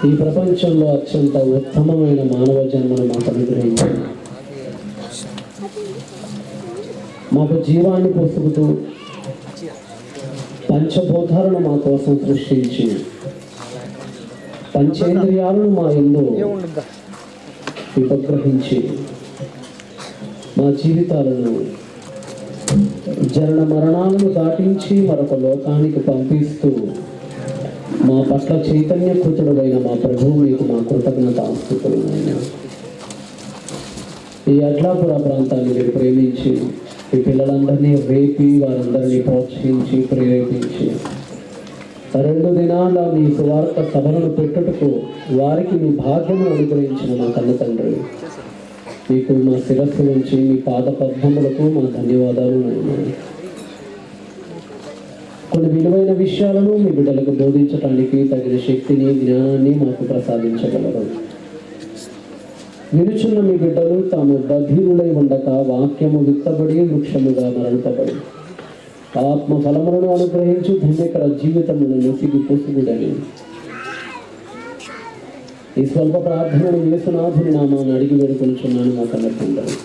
ఈ ప్రపంచంలో అత్యంత ఉత్తమమైన మానవ జన్మను మాకు అనుగ్రహించి మాకు జీవాన్ని పొసుగుతూ పంచభూతాలను మా కోసం సృష్టించి పంచేంద్రియాలను మా యందు ఉపగ్రహించి మా జీవితాలను జనన మరణాలను దాటించి మరొక లోకానికి పంపిస్తూ మా పట్ల చైతన్యకృతుడైన మా ప్రభువు మీకు మా కృతజ్ఞత ఆస్తుతులు. ఈ అడ్లాపుర ప్రాంతాన్ని మీరు ప్రేమించి ఈ పిల్లలందరినీ రేపి వారందరినీ ప్రోత్సహించి ప్రేరేపించి 2 దినాల మీ సువార్త సభలను పెట్టుటకు వారికి మీ భాగ్యమును అనుగ్రహించిన మా కన్న తండ్రి, మీకు మా శిరస్సు నుంచి మీ పాద పద్మములకు మా ధన్యవాదాలు. కొన్ని విలువైన విషయాలను మీ బిడ్డలకు బోధించడానికి తగిన శక్తిని జ్ఞానాన్ని మాకు ప్రసాదించగలరు. వినుచున్న మీ బిడ్డలు తాము బధీరులై ఉండక వాక్యము విత్తబడి వృక్షముగా మరణపబడి ఆత్మ ఫలములను అనుగ్రహించి ధన్యకర జీవితమును నొసిగి పొసుగుడని ఈ స్వల్ప ప్రార్థనను యేసునాథుని నామాన్ని అడిగి వేడుకొనుచున్నాను మా కన్న తండ్రి.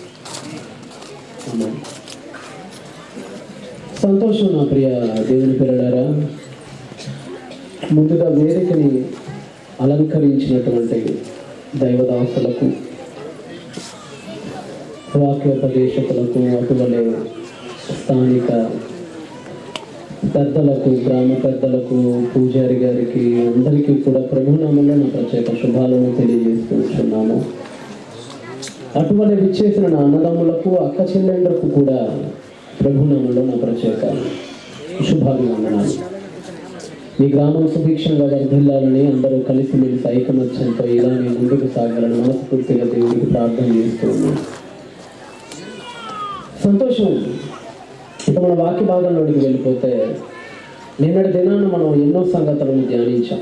సంతోషం నా ప్రియ దేవుని పిల్లలారా. ముందుగా వేదికని అలంకరించినటువంటి దైవదాసులకు, వాక్యోపదేశకులకు, అటువలే స్థానిక పెద్దలకు, గ్రామ పెద్దలకు, పూజారి గారికి అందరికీ కూడా ప్రభునామంలో నా ప్రత్యేక శుభాలను తెలియజేస్తున్నాము. అటువలే విచ్చేసిన నా అన్నదమ్ములకు, అక్క చెల్లెండ్రకు కూడా ప్రభునామంలో నా ప్రత్యేక శుభాభివందనాలు. మీ గ్రామం సుభిక్షంగా వర్ధిల్లాలని, అందరూ కలిసిమెలిసి ఐకమత్యంతో ఇలానే ముందుకు సాగాలని మనస్ఫూర్తిగా దేవుడికి ప్రార్థన చేస్తూ ఉన్నాను. సంతోషం. ఇప్పుడు మన వాక్య భాగంలోనికి వెళ్ళిపోతే, నిన్నటి దినాన్ని మనం ఎన్నో సంగతులను ధ్యానించాం.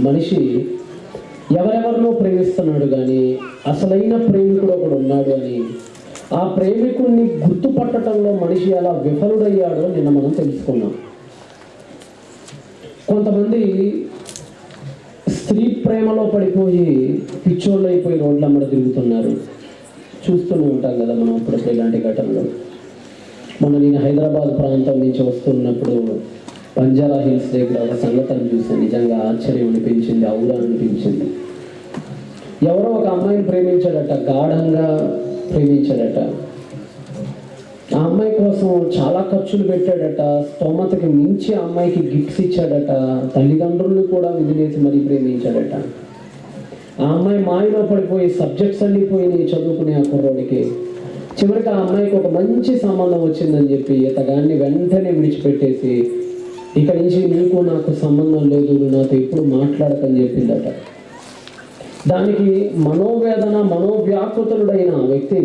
మనిషి ఎవరెవరినో ప్రేమిస్తున్నాడు కానీ అసలైన ప్రేమికుడు ఒకడు ఉన్నాడు అని, ఆ ప్రేమికుడిని గుర్తుపట్టడంలో మనిషి ఎలా విఫలుడయ్యాడో నిన్న మనం తెలుసుకున్నాం. కొంతమంది స్త్రీ ప్రేమలో పడిపోయి పిచ్చోళ్ళు అయిపోయి రోడ్లమ్మడ తిరుగుతున్నారు. చూస్తూనే ఉంటాం కదా మనం అప్పుడప్పుడు ఇలాంటి ఘటనలు. మొన్న నేను హైదరాబాద్ ప్రాంతం నుంచి వస్తున్నప్పుడు బంజారా హిల్స్ దగ్గర ఒక సంఘటన చూసాను. నిజంగా ఆశ్చర్యం అనిపించింది, ఔరా అనిపించింది. ఎవరో ఒక అమ్మాయిని ప్రేమించాడట, గాఢంగా ప్రేమించాడట. ఆ అమ్మాయి కోసం చాలా ఖర్చులు పెట్టాడట, స్తోమతకి మించి ఆ అమ్మాయికి గిఫ్ట్స్ ఇచ్చాడట, తల్లిదండ్రులను కూడా విదిలేసి మరీ ప్రేమించాడట. ఆ అమ్మాయి మాయలో పడిపోయి సబ్జెక్ట్స్ అన్నీ పోయినాయి చదువుకునే ఆ కుర్రోడికి. చివరికి ఆ అమ్మాయికి ఒక మంచి సంబంధం వచ్చిందని చెప్పి ఇతగాన్ని వెంటనే విడిచిపెట్టేసి, ఇక నుంచి నీకు నాకు సంబంధం లేదు, నాతో ఎప్పుడు మాట్లాడకని చెప్పిందట. దానికి మనోవేదన మనోవ్యాకుతుడైన వ్యక్తి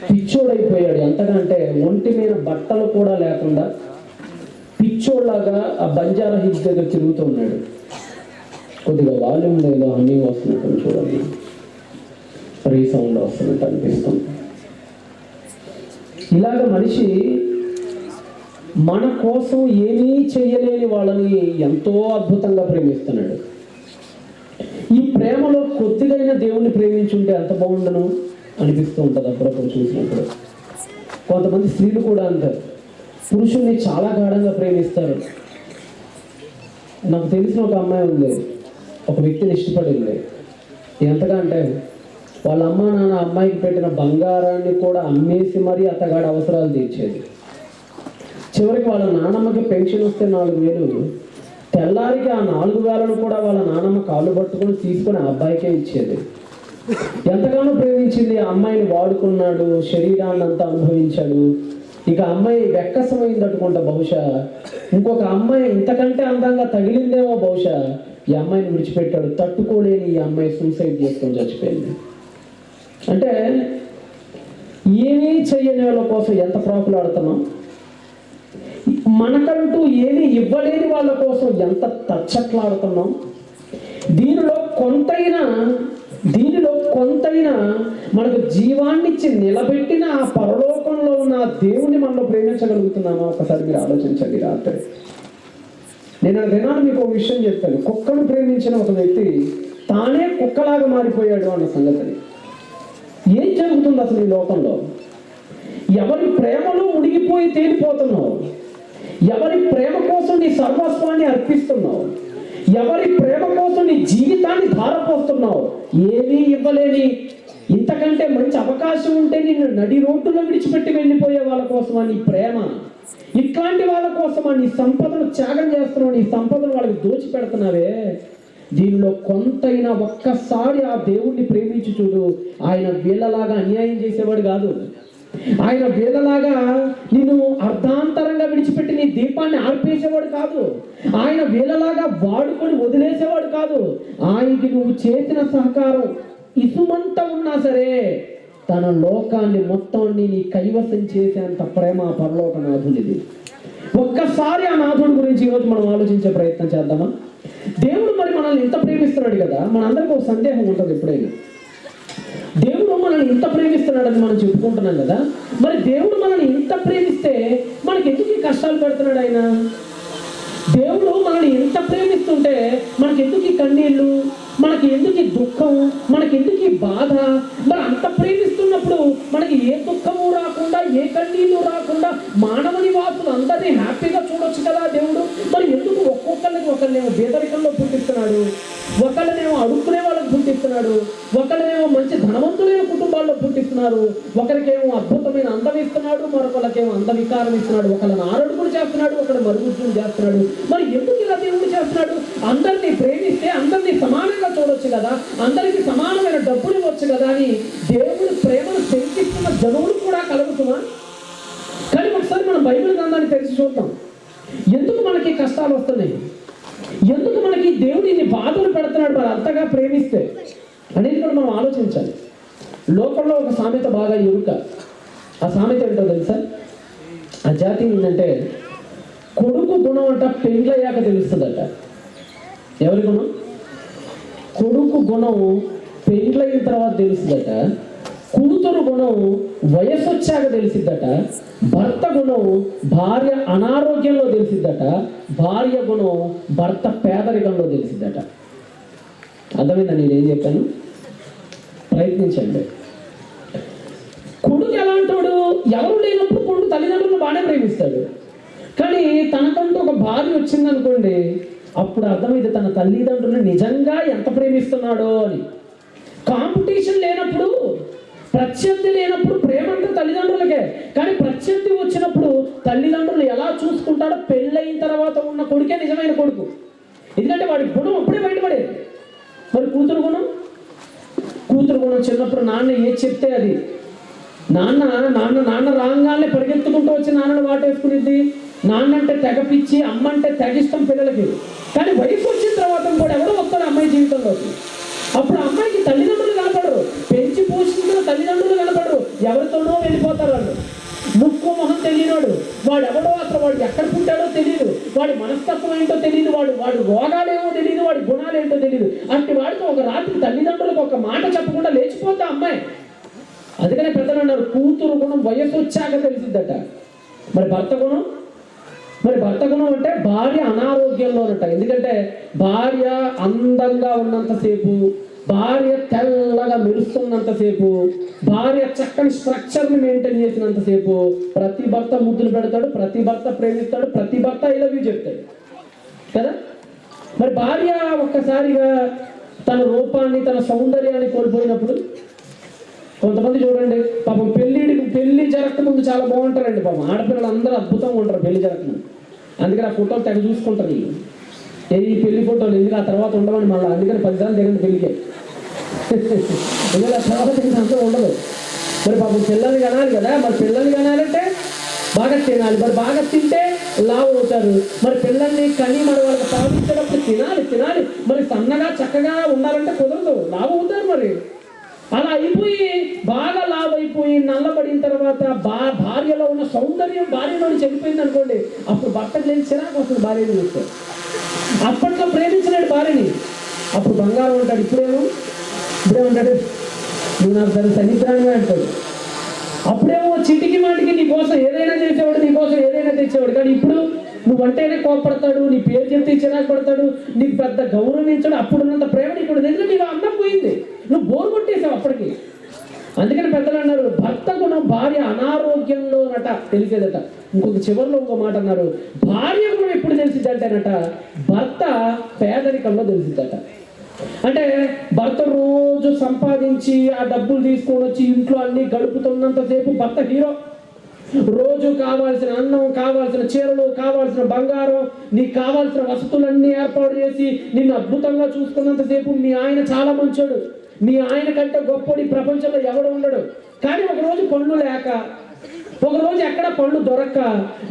పిచ్చోడైపోయాడు. ఎంతకంటే ఒంటి మీద బట్టలు కూడా లేకుండా పిచ్చోడ్లాగా ఆ బంజారా హిల్స్ దగ్గర తిరుగుతున్నాడు. కొద్దిగా వాల్యూమ్ ఏదో హమ్మింగ్ వస్తున్నట్టు చూడండి, రీసౌండ్ వస్తున్నట్టు అనిపిస్తుంది. ఇలాగ మనిషి మన కోసం ఏమీ చేయలేని వాళ్ళని ఎంతో అద్భుతంగా ప్రేమిస్తున్నాడు. ఈ ప్రేమలో కొద్దిగైనా దేవుణ్ణి ప్రేమించుంటే ఎంత బాగుండను అనిపిస్తూ ఉంటుంది అప్పుడప్పుడు చూసినప్పుడు. కొంతమంది స్త్రీలు కూడా అంటారు, పురుషుల్ని చాలా గాఢంగా ప్రేమిస్తారు. నాకు తెలిసిన ఒక అమ్మాయి ఉంది, ఒక వ్యక్తిని ఇష్టపడింది. ఎంతగా అంటే వాళ్ళ అమ్మ నాన్న అమ్మాయికి పెట్టిన బంగారాన్ని కూడా అమ్మేసి మరీ అత్తగాడి అవసరాలు తీర్చేది. చివరికి వాళ్ళ నాన్నమ్మకి పెన్షన్ వస్తే 4,000, తెల్లారికి ఆ 4,000 కూడా వాళ్ళ నాన్నమ్మ కాళ్ళు పట్టుకొని తీసుకొని ఆ అబ్బాయికే ఇచ్చేది. ఎంతగానో ప్రేమించింది. ఆ అమ్మాయిని వాడుకున్నాడు, శరీరాన్ని అంతా అనుభవించాడు. ఇక అమ్మాయి వెక్కసమైంది అనుకుంటా. బహుశా ఇంకొక అమ్మాయి ఇంతకంటే అందంగా తగిలిందేమో బహుశా. ఈ అమ్మాయిని విడిచిపెట్టాడు. తట్టుకోలేని ఈ అమ్మాయి సూసైడ్ చేసుకొని చచ్చిపోయింది. అంటే ఏమీ చెయ్యని వాళ్ళ కోసం ఎంత ప్రాకులాడుతున్నాం, మనకంటూ ఏమీ ఇవ్వలేని వాళ్ళ కోసం ఎంత తచ్చట్లాడుతున్నాం. దీనిలో కొంతైనా మనకు జీవాన్నిచ్చి నిలబెట్టిన ఆ పరలోకంలో ఉన్న దేవుని మనలో ప్రేమించగలుగుతున్నామా? ఒకసారి మీరు ఆలోచించండి. రాత్రి నేను దినాన్ని మీకు ఒక విషయం చెప్తాను. కుక్కను ప్రేమించిన ఒక వ్యక్తి తానే కుక్కలాగా మారిపోయాడు అన్న సంగతిని. ఏం జరుగుతుంది అసలు ఈ లోకంలో? ఎవరి ప్రేమలో మునిగిపోయి తేలిపోతున్నావు? ఎవరి ప్రేమ కోసం నీ సర్వస్వాన్ని అర్పిస్తున్నావు? ఎవరి ప్రేమ కోసం నీ జీవితాన్ని ధారపోస్తున్నావు? ఏమీ ఇవ్వలేని, ఇంతకంటే మంచి అవకాశం ఉంటే నిన్ను నడి రోడ్డులో విడిచిపెట్టి వెళ్ళిపోయే వాళ్ళ కోసమా నీ ప్రేమ? ఇట్లాంటి వాళ్ళ కోసమా నీ సంపదను త్యాగం చేస్తున్నావు? నీ సంపదను వాళ్ళకి దోచిపెడుతున్నావే. దీనిలో కొంతైనా ఒక్కసారి ఆ దేవుణ్ణి ప్రేమించి చూడు. ఆయన వీళ్ళలాగా అన్యాయం చేసేవాడు కాదు. ఆయన వీళ్ళలాగా నిన్ను అర్ధాంతరంగా విడిచిపెట్టి నీ దీపాన్ని ఆర్పేసేవాడు కాదు. ఆయన వీళ్ళలాగా వాడుకొని వదిలేసేవాడు కాదు. ఆయనకి నువ్వు చేసిన సహకారం ఇసుమంతా ఉన్నా సరే తన లోకాన్ని మొత్తాన్ని నీ కైవసం చేసేంత ప్రేమ పరలోక నాథునిది. ఒక్కసారి ఆ నాథుడి గురించి ఈరోజు మనం ఆలోచించే ప్రయత్నం చేద్దామా? దేవుడు మరి మనల్ని ఇంత ప్రేమిస్తున్నాడు కదా, మనందరికీ ఒక సందేహం ఉంటుంది ఎప్పుడైనా. దేవుడు మనల్ని ఇంత ప్రేమిస్తున్నాడని మనం చెప్పుకుంటున్నాం కదా, మరి దేవుడు మనల్ని ఇంత ప్రేమిస్తే మనకి ఎందుకు ఈ కష్టాలు పెడుతున్నాడు ఆయన? దేవుడు మనల్ని ఎంత ప్రేమిస్తుంటే మనకి ఎందుకు ఈ కన్నీళ్ళు, మనకి ఎందుకు ఈ దుఃఖం, మనకి ఎందుకు ఈ బాధ? మరి అంత ప్రేమిస్తున్నప్పుడు మనకి ఏ దుఃఖము రాకుండా, ఏ కన్నీళ్ళు రాకుండా మానవ నివాసులు అందరినీ హ్యాపీగా చూడొచ్చు కదా దేవుడు. మరి ఎందుకు ఒకళ్ళనేమో పేదరికంలో పుట్టిస్తున్నాడు, ఒకళ్ళనేమో అడుక్కునే వాళ్ళకి పుట్టిస్తున్నాడు, ఒకళ్ళనేమో మంచి ధనవంతులైన కుటుంబాల్లో పుట్టిస్తున్నారు, ఒకరికేమో అద్భుతమైన అందం ఇస్తున్నాడు, మరొకరికేమో అందవికారం ఇస్తున్నాడు, ఒకళ్ళని ఆరడుగులు చేస్తున్నాడు, ఒకళ్ళు మరుగుజ్జులు చేస్తున్నాడు. మరి ఎందుకు ఇలా దేవుడు చేస్తున్నాడు? అందరినీ ప్రేమిస్తే అందరినీ సమానంగా చూడొచ్చు కదా, అందరికీ సమానమైన డబ్బులు ఇవ్వచ్చు కదా అని దేవుడు ప్రేమను శంకిస్తున్న జనువులు కూడా కలుగుతున్నా. కానీ ఒకసారి మనం బైబిల్ గ్రంథాన్ని తెలిసి చూద్దాం. ఎందుకు మనకి కష్టాలు వస్తున్నాయి? ఎందుకు మనకి దేవుడు ఇన్ని బాధలు పెడుతున్నాడు మరి అంతగా ప్రేమిస్తే అనేది కూడా మనం ఆలోచించాలి. లోకంలో ఒక సామెత బాగా ఎరుక. ఆ సామెత ఏంటో తెలుసా? ఆ జాతి ఏంటంటే, కొడుకు గుణం అంట పెండ్లయ్యాక తెలుస్తుందట. ఎవరి గుణం? కొడుకు గుణం పెండ్లయిన తర్వాత తెలుస్తుందట. కూతురు గుణం వయసు వచ్చాక తెలిసిద్దట. భర్త గుణం భార్య అనారోగ్యంలో తెలిసిద్దట. భార్య గుణం భర్త పేదరికంలో తెలిసిద్దట. అర్థమైందా నేనేం చెప్పాను? ప్రయత్నించండి. కొడుకు ఎలాంటోడు? ఎవరు లేనప్పుడు కొడుకు తల్లిదండ్రులను బాగానే ప్రేమిస్తాడు. కానీ తనకంటూ ఒక భార్య వచ్చిందనుకోండి, అప్పుడు అర్థమైంది తన తల్లిదండ్రులను నిజంగా ఎంత ప్రేమిస్తున్నాడో అని. కాంపిటీషన్ లేనప్పుడు, ప్రత్యర్థి లేనప్పుడు ప్రేమ అంటే తల్లిదండ్రులకే. కానీ ప్రత్యర్థి వచ్చినప్పుడు తల్లిదండ్రులు ఎలా చూసుకుంటాడో పెళ్ళైన తర్వాత ఉన్న కొడుకే నిజమైన కొడుకు. ఎందుకంటే వాడి గుణం అప్పుడే బయటపడేది. మరి కూతురు గుణం చిన్నప్పుడు నాన్న ఏది చెప్తే అది. నాన్న నాన్న నాన్న రాగానే పరిగెత్తుకుంటూ వచ్చి నాన్నను వాటేసుకునేది. నాన్న అంటే తెగ పిచ్చి, అమ్మ అంటే తెగిష్టం పిల్లలకి. కానీ వయసు వచ్చిన తర్వాత కూడా ఎవరో వస్తారు అమ్మాయి జీవితంలోకి. అప్పుడు అమ్మాయికి తల్లిదండ్రులు కనపడరు, పెంచి పోషించిన తల్లిదండ్రులు కనపడరు, ఎవరితోనో వెళ్ళిపోతారు వాళ్ళు. ముక్కు మొహం తెలియనోడు వాడు ఎవడో, అసలు వాడు ఎక్కడ పుట్టాడో తెలియదు, వాడి మనస్తత్వం ఏంటో తెలియదు, వాడు రోగాలేమో తెలియదు, వాడి గుణాలు ఏంటో తెలియదు. అట్టి వాడితో ఒక రాత్రి తల్లిదండ్రులకు ఒక మాట చెప్పకుండా లేచిపోతా అమ్మాయి. అందుకనే పెద్దలు అన్నారు, కూతురు గుణం వయసు వచ్చాక తెలిసిద్దట. మరి భర్త గుణం అంటే భార్య అనారోగ్యంలోనట. ఎందుకంటే భార్య అందంగా ఉన్నంతసేపు, భార్య తెల్లగా మెరుస్తున్నంతసేపు, భార్య చక్కని స్ట్రక్చర్ని మెయింటైన్ చేసినంతసేపు ప్రతి భర్త ముద్దులు పెడతాడు, ప్రతి భర్త ప్రేమిస్తాడు, ప్రతి భర్త ఐ లవ్ యూ చెప్తాడు కదా. మరి భార్య ఒక్కసారిగా తన రూపాన్ని, తన సౌందర్యాన్ని కోల్పోయినప్పుడు, కొంతమంది చూడండి పాపం పెళ్లి జరగకముందు చాలా బాగుంటారండి. పాపం ఆడపిల్లలు అందరూ అద్భుతంగా ఉంటారు పెళ్లి జరగకముందు. అందుకని ఆ ఫోటోలు తెగ చూసుకుంటారు వీళ్ళు. ఈ పెళ్లి ఫోటోలు ఎందుకు ఆ తర్వాత ఉండవని మళ్ళీ, అందుకని 10 సార్లు దిగండి పెళ్లికే. ఎందుకంటే ఆ తర్వాత అంతా ఉండదు. మరి పాపం పిల్లల్ని కనాలి కదా. మరి పిల్లల్ని కనాలంటే బాగా తినాలి. మరి బాగా తింటే లావు అవుతారు. మరి పిల్లల్ని కని మరి వాళ్ళకి పాలించేటప్పుడు తినాలి. మరి సన్నగా చక్కగా ఉండాలంటే కుదరదు, లావు అవుతారు. మరి అలా అయిపోయి బాగా లావు అయిపోయి నల్లబడిన తర్వాత భార్యలో ఉన్న సౌందర్యం భార్యలో చెడిపోయింది అనుకోండి, అప్పుడు భర్తకు లేని చిరాకు వస్తుంది భార్యని చూస్తే. అప్పట్లో ప్రేమించలేడు భార్యని, అప్పుడు బంగారం ఉంటాడు. ఇప్పుడేమంటాడు, నువ్వు నాకు తన సన్నిధానంగా అంటాడు. అప్పుడేమో చిటికి మాటికి నీ కోసం ఏదైనా చేసేవాడు, నీ కోసం ఏదైనా తెచ్చేవాడు. కానీ ఇప్పుడు నువ్వంటేనే కోపడతాడు, నీ పేరు చెప్తే చిరాకు పడతాడు, నీకు పెద్ద గౌరవించాడు, అప్పుడున్నంత ప్రేమ నీకు ఎందుకంటే నీకు అందం పోయింది, నువ్వు బోరు కొట్టేసావు అప్పటికి. అందుకని పెద్దలు అన్నారు, భర్త గుణం భార్య అనారోగ్యంలోనట తెలిసేదట. ఇంకొక చివరిలో ఇంకో మాట అన్నారు, భార్య గుణం ఎప్పుడు తెలిసిద్దంటేనట భర్త పేదరికంలో తెలిసిద్దట. అంటే భర్త రోజు సంపాదించి ఆ డబ్బులు తీసుకొని వచ్చి ఇంట్లో అన్ని గడుపుతున్నంతసేపు భర్త హీరో. రోజు కావాల్సిన అన్నం, కావాల్సిన చీరలు, కావాల్సిన బంగారం, నీకు కావాల్సిన వసతులన్నీ ఏర్పాటు చేసి నిన్ను అద్భుతంగా చూసుకున్నంతసేపు మీ ఆయన చాలా మంచోడు, మీ ఆయన కంటే గొప్పడి ప్రపంచంలో ఎవడు ఉండడు. కానీ ఒకరోజు పళ్ళు లేక, ఒకరోజు ఎక్కడ పళ్ళు దొరక్క,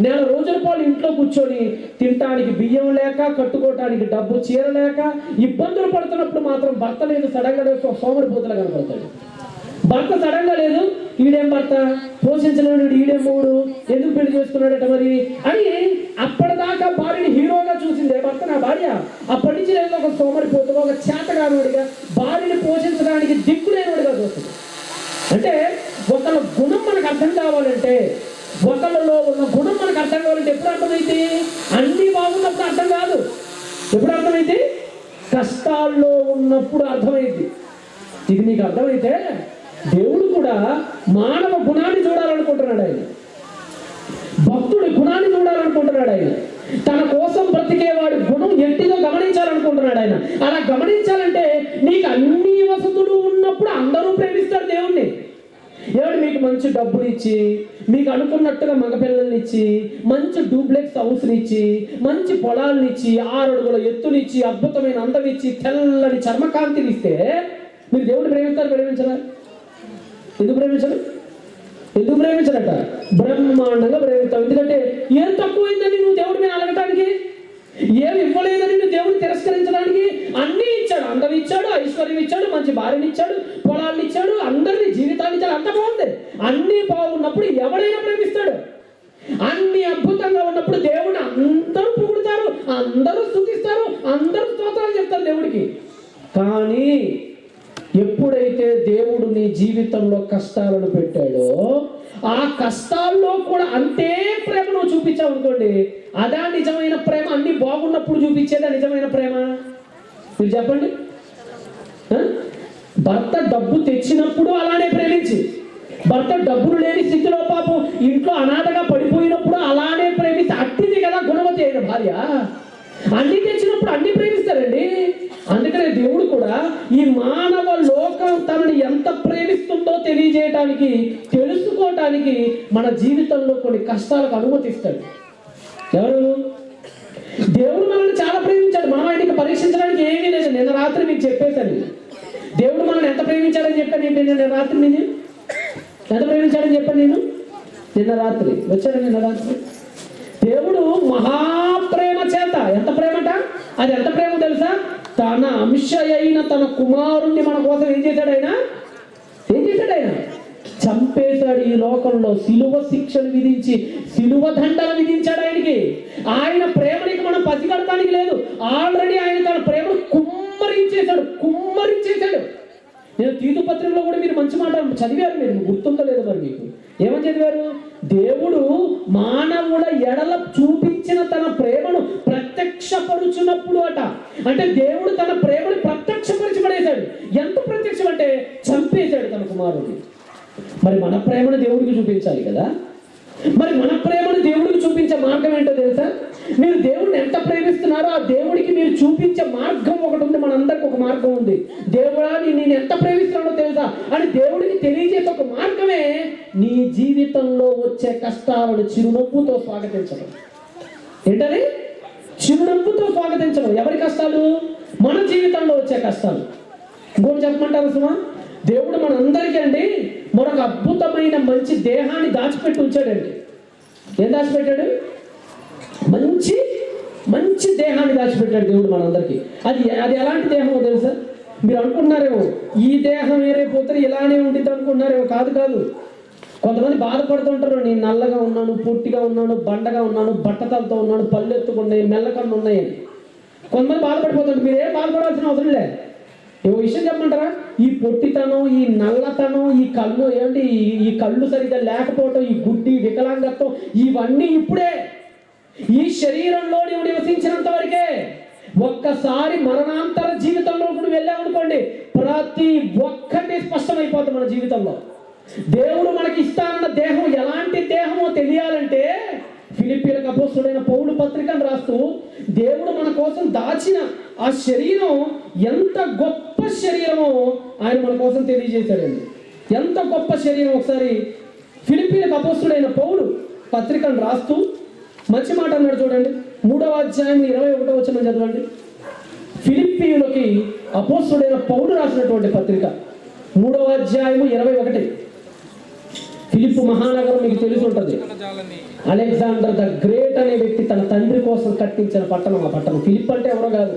నెల రోజుల పాటు ఇంట్లో కూర్చొని తినటానికి బియ్యం లేక, కట్టుకోవటానికి డబ్బు చీర లేక ఇబ్బందులు పడుతున్నప్పుడు మాత్రం భర్త లేదు సడన్గా సోమరిపోతులా కనపడతాడు. భర్త సడన్గా లేదు, ఈడేం భర్త పోషించలేడు, ఈడే మూడు ఎందుకు పెళ్లి చేసుకున్నాడట మరి అని అప్పటిదాకా భార్యని హీరోగా చూసిందే భర్త నా భార్య. అప్పటి నుంచి లేదు ఒక సోమరిపోతుగా, ఒక చేతగానుడిగా, భార్యని పోషించడానికి దిక్కులేనివాడిగా చూస్తుంది. అంటే ఒకళ్ళ గుణం మనకు అర్థం కావాలంటే, ఒకళ్ళలో ఉన్న గుణం మనకు అర్థం కావాలంటే ఎప్పుడు అర్థమైతే? అన్ని బాగున్నప్పుడు అర్థం కాదు. ఎప్పుడు అర్థమైతే? కష్టాల్లో ఉన్నప్పుడు అర్థమైంది. ఇది నీకు అర్థమైతే దేవుడు కూడా మానవ గుణాన్ని చూడాలనుకుంటున్నాడు. ఆయన భక్తుడి గుణాన్ని చూడాలనుకుంటున్నాడు. ఆయన తన కోసం బ్రతికేవాడి గుణం ఎట్టిదో గమనించాలనుకుంటున్నాడు. ఆయన అలా గమనించాలంటే నీకు అన్ని వసతులు ఉన్నప్పుడు అందరూ ప్రేమిస్తారు దేవుణ్ణి. ఎవడు మీకు మంచి డబ్బులు ఇచ్చి, మీకు అనుకున్నట్టుగా మగపిల్లల్ని ఇచ్చి, మంచి డూప్లెక్స్ హౌస్ని ఇచ్చి, మంచి పొలాలను ఇచ్చి, 6 అడుగుల ఎత్తునిచ్చి, అద్భుతమైన అందం ఇచ్చి, తెల్లని చర్మకాంతిని ఇస్తే మీరు దేవుడిని ప్రేమిస్తారు? ప్రేమించరా? ఎందుకు ప్రేమించరు? ఎందుకు ప్రేమించరట? బ్రహ్మాండంగా ప్రేమిస్తావు. ఎందుకంటే ఏం తక్కువైందని నువ్వు దేవుడి మీద అలగటానికి, ఏమి ఇవ్వలేదని నువ్వు దేవుడిని తిరస్కరించడానికి? అన్నీ ఇచ్చాడు, అందం ఇచ్చాడు, ఐశ్వర్యం ఇచ్చాడు, మంచి భార్యని ఇచ్చాడు, పొలాన్ని ఇచ్చాడు, అందరినీ జీవితాన్ని ఇచ్చాడు. అంత బాగుంది. అన్నీ బాగున్నప్పుడు ఎవడైనా ప్రేమిస్తాడు. అన్ని అద్భుతంగా ఉన్నప్పుడు దేవుడిని అందరూ పొగుడుతారు, అందరూ స్తుతిస్తారు, అందరూ స్తోత్రాలు చెప్తారు దేవుడికి. కానీ ఎప్పుడైతే దేవుడు నీ జీవితంలో కష్టాలను పెట్టాడో ఆ కష్టాల్లో కూడా అంతే ప్రేమ నువ్వు చూపించావు అనుకోండి, అదా నిజమైన ప్రేమ? అన్ని బాగున్నప్పుడు చూపించేదా నిజమైన ప్రేమ? మీరు చెప్పండి. భర్త డబ్బు తెచ్చినప్పుడు అలానే ప్రేమించి, భర్త డబ్బులు లేని స్థితిలో పాపం ఇంట్లో అనాథగా పడిపోయినప్పుడు అలానే ప్రేమిస్తే అట్టిది కదా గుణవతి అయిన భార్య. అన్ని తెచ్చినప్పుడు అన్ని ప్రేమిస్తారండి. అందుకనే దేవుడు కూడా ఈ మానవ లోకం తనని ఎంత ప్రేమిస్తుందో తెలియజేయటానికి, తెలుసుకోవటానికి మన జీవితంలో కొన్ని కష్టాలకు అనుమతిస్తాడు. ఎవరు? దేవుడు మనల్ని చాలా ప్రేమించాడు. మనం ఆయనకి పరీక్షించడానికి ఏమీ లేదు. నిన్న రాత్రి మీకు చెప్పేశాను దేవుడు మనల్ని ఎంత ప్రేమించాడని చెప్పాను. నిన్న రాత్రి నేను ఎంత ప్రేమించాడని చెప్పాను. నేను నిన్న రాత్రి వచ్చాను. నిన్న రాత్రి దేవుడు మహాప్రేమ చేత, ఎంత ప్రేమట, అది ఎంత ప్రేమ తెలుసా? తన అంశ అయిన తన కుమారుణ్ణి మన కోసం ఏం చేశాడు ఆయన? ఏం చేశాడు ఆయన? చంపేశాడు. ఈ లోకంలో సిలువ శిక్షలు విధించి, సిలువ దండలు విధించాడు ఆయనకి. ఆయన ప్రేమనికి మనం పసిగడటానికి లేదు. ఆల్రెడీ ఆయన తన ప్రేమను కుమ్మరించేశాడు. నేను తీతు పత్రికలో కూడా మీరు మంచి మాట చదివారు. మీరు గుర్తుందో లేదు మరి మీకు? ఏమని చదివారు? దేవుడు మానవుల ఎడల చూపించిన తన ప్రేమను ప్రత్యక్షపరుచున్నప్పుడు అట. అంటే దేవుడు తన ప్రేమను ప్రత్యక్షపరిచి పడేశాడు. ఎంత ప్రత్యక్షం అంటే చంపేశాడు తన కుమారుడిని. మరి మన ప్రేమను దేవుడికి చూపించాలి కదా. మరి మన ప్రేమను దేవుడికి చూపించే మార్గం ఏంటో తెలుసా? మీరు దేవుడిని ఎంత ప్రేమిస్తున్నారో ఆ దేవుడికి మీరు చూపించే మార్గం ఒకటి ఉంది. మనందరికి ఒక మార్గం ఉంది. దేవుడా నేను ఎంత ప్రేమిస్తున్నానో తెలుసా అని దేవుడికి తెలియజేసే ఒక మార్గమే నీ జీవితంలో వచ్చే కష్టాలను చిరునవ్వుతో స్వాగతించడం. ఏంటది? చిరునవ్వుతో స్వాగతించడం. ఎవరి కష్టాలు? మన జీవితంలో వచ్చే కష్టాలు. ఇంకోటి చెప్పమంటారు సుమా, దేవుడు మనందరికీ అండి మరొక అద్భుతమైన మంచి దేహాన్ని దాచిపెట్టి ఉంచాడండి. ఏం దాచిపెట్టాడు? మంచి దేహాన్ని దాచిపెట్టాడు దేవుడు మనందరికీ. అది ఎలాంటి దేహమో తెలుసా? మీరు అనుకుంటున్నారేమో ఈ దేహం ఏరైపోతే ఇలానే ఉండిద్ది అనుకుంటున్నారేమో. కాదు. కొంతమంది బాధపడుతుంటారు. నేను నల్లగా ఉన్నాను, పొట్టిగా ఉన్నాను, బండగా ఉన్నాను, బట్టతలతో ఉన్నాను, పళ్ళు ఎత్తుకున్నాయి, మెల్లకన్ను ఉన్నాయని కొంతమంది బాధపడిపోతుంటారు. మీరేం బాధపడాల్సిన అవసరం లేదు. ఏవో విషయం చెప్పమంటారా? ఈ పొట్టితనం, ఈ నల్లతనం, ఈ కళ్ళు ఈ కళ్ళు సరిగ్గా లేకపోవటం, ఈ గుడ్డి వికలాంగత్వం, ఇవన్నీ ఇప్పుడే. ఈ శరీరంలో నువ్వు నివసించినంత వరకే. ఒక్కసారి మరణాంతర జీవితంలో కూడా వెళ్ళామనుకోండి, ప్రతి ఒక్కటి స్పష్టమైపోతుంది మన జీవితంలో. దేవుడు మనకి ఇస్తానన్న దేహం ఎలాంటి దేహమో తెలియాలంటే ఫిలిప్పీయులకు అపోస్తలుడైన పౌలు పత్రికను రాస్తూ దేవుడు మన కోసం దాచిన ఆ శరీరం ఎంత గొప్ప శరీరమో ఆయన మన కోసం తెలియజేశాడండి. ఎంత గొప్ప శరీరం! ఒకసారి ఫిలిప్పీయులకు అపోస్తలుడైన పౌలు పత్రికను రాస్తూ మంచి మాట అన్నాడు చూడండి. 3వ అధ్యాయం 21వ వచనం చదవండి. ఫిలిప్పీయులకి అపోస్తలుడైన పౌలు రాసినటువంటి పత్రిక 3వ అధ్యాయం 21. ఫిలిప్పు మహానగరం మీకు తెలిసి ఉంటుంది. అలెగ్జాండర్ ద గ్రేట్ అనే వ్యక్తి తన తండ్రి కోసం కట్టించిన పట్టణం ఆ పట్టణం. ఫిలిప్ అంటే ఎవరో కాదు.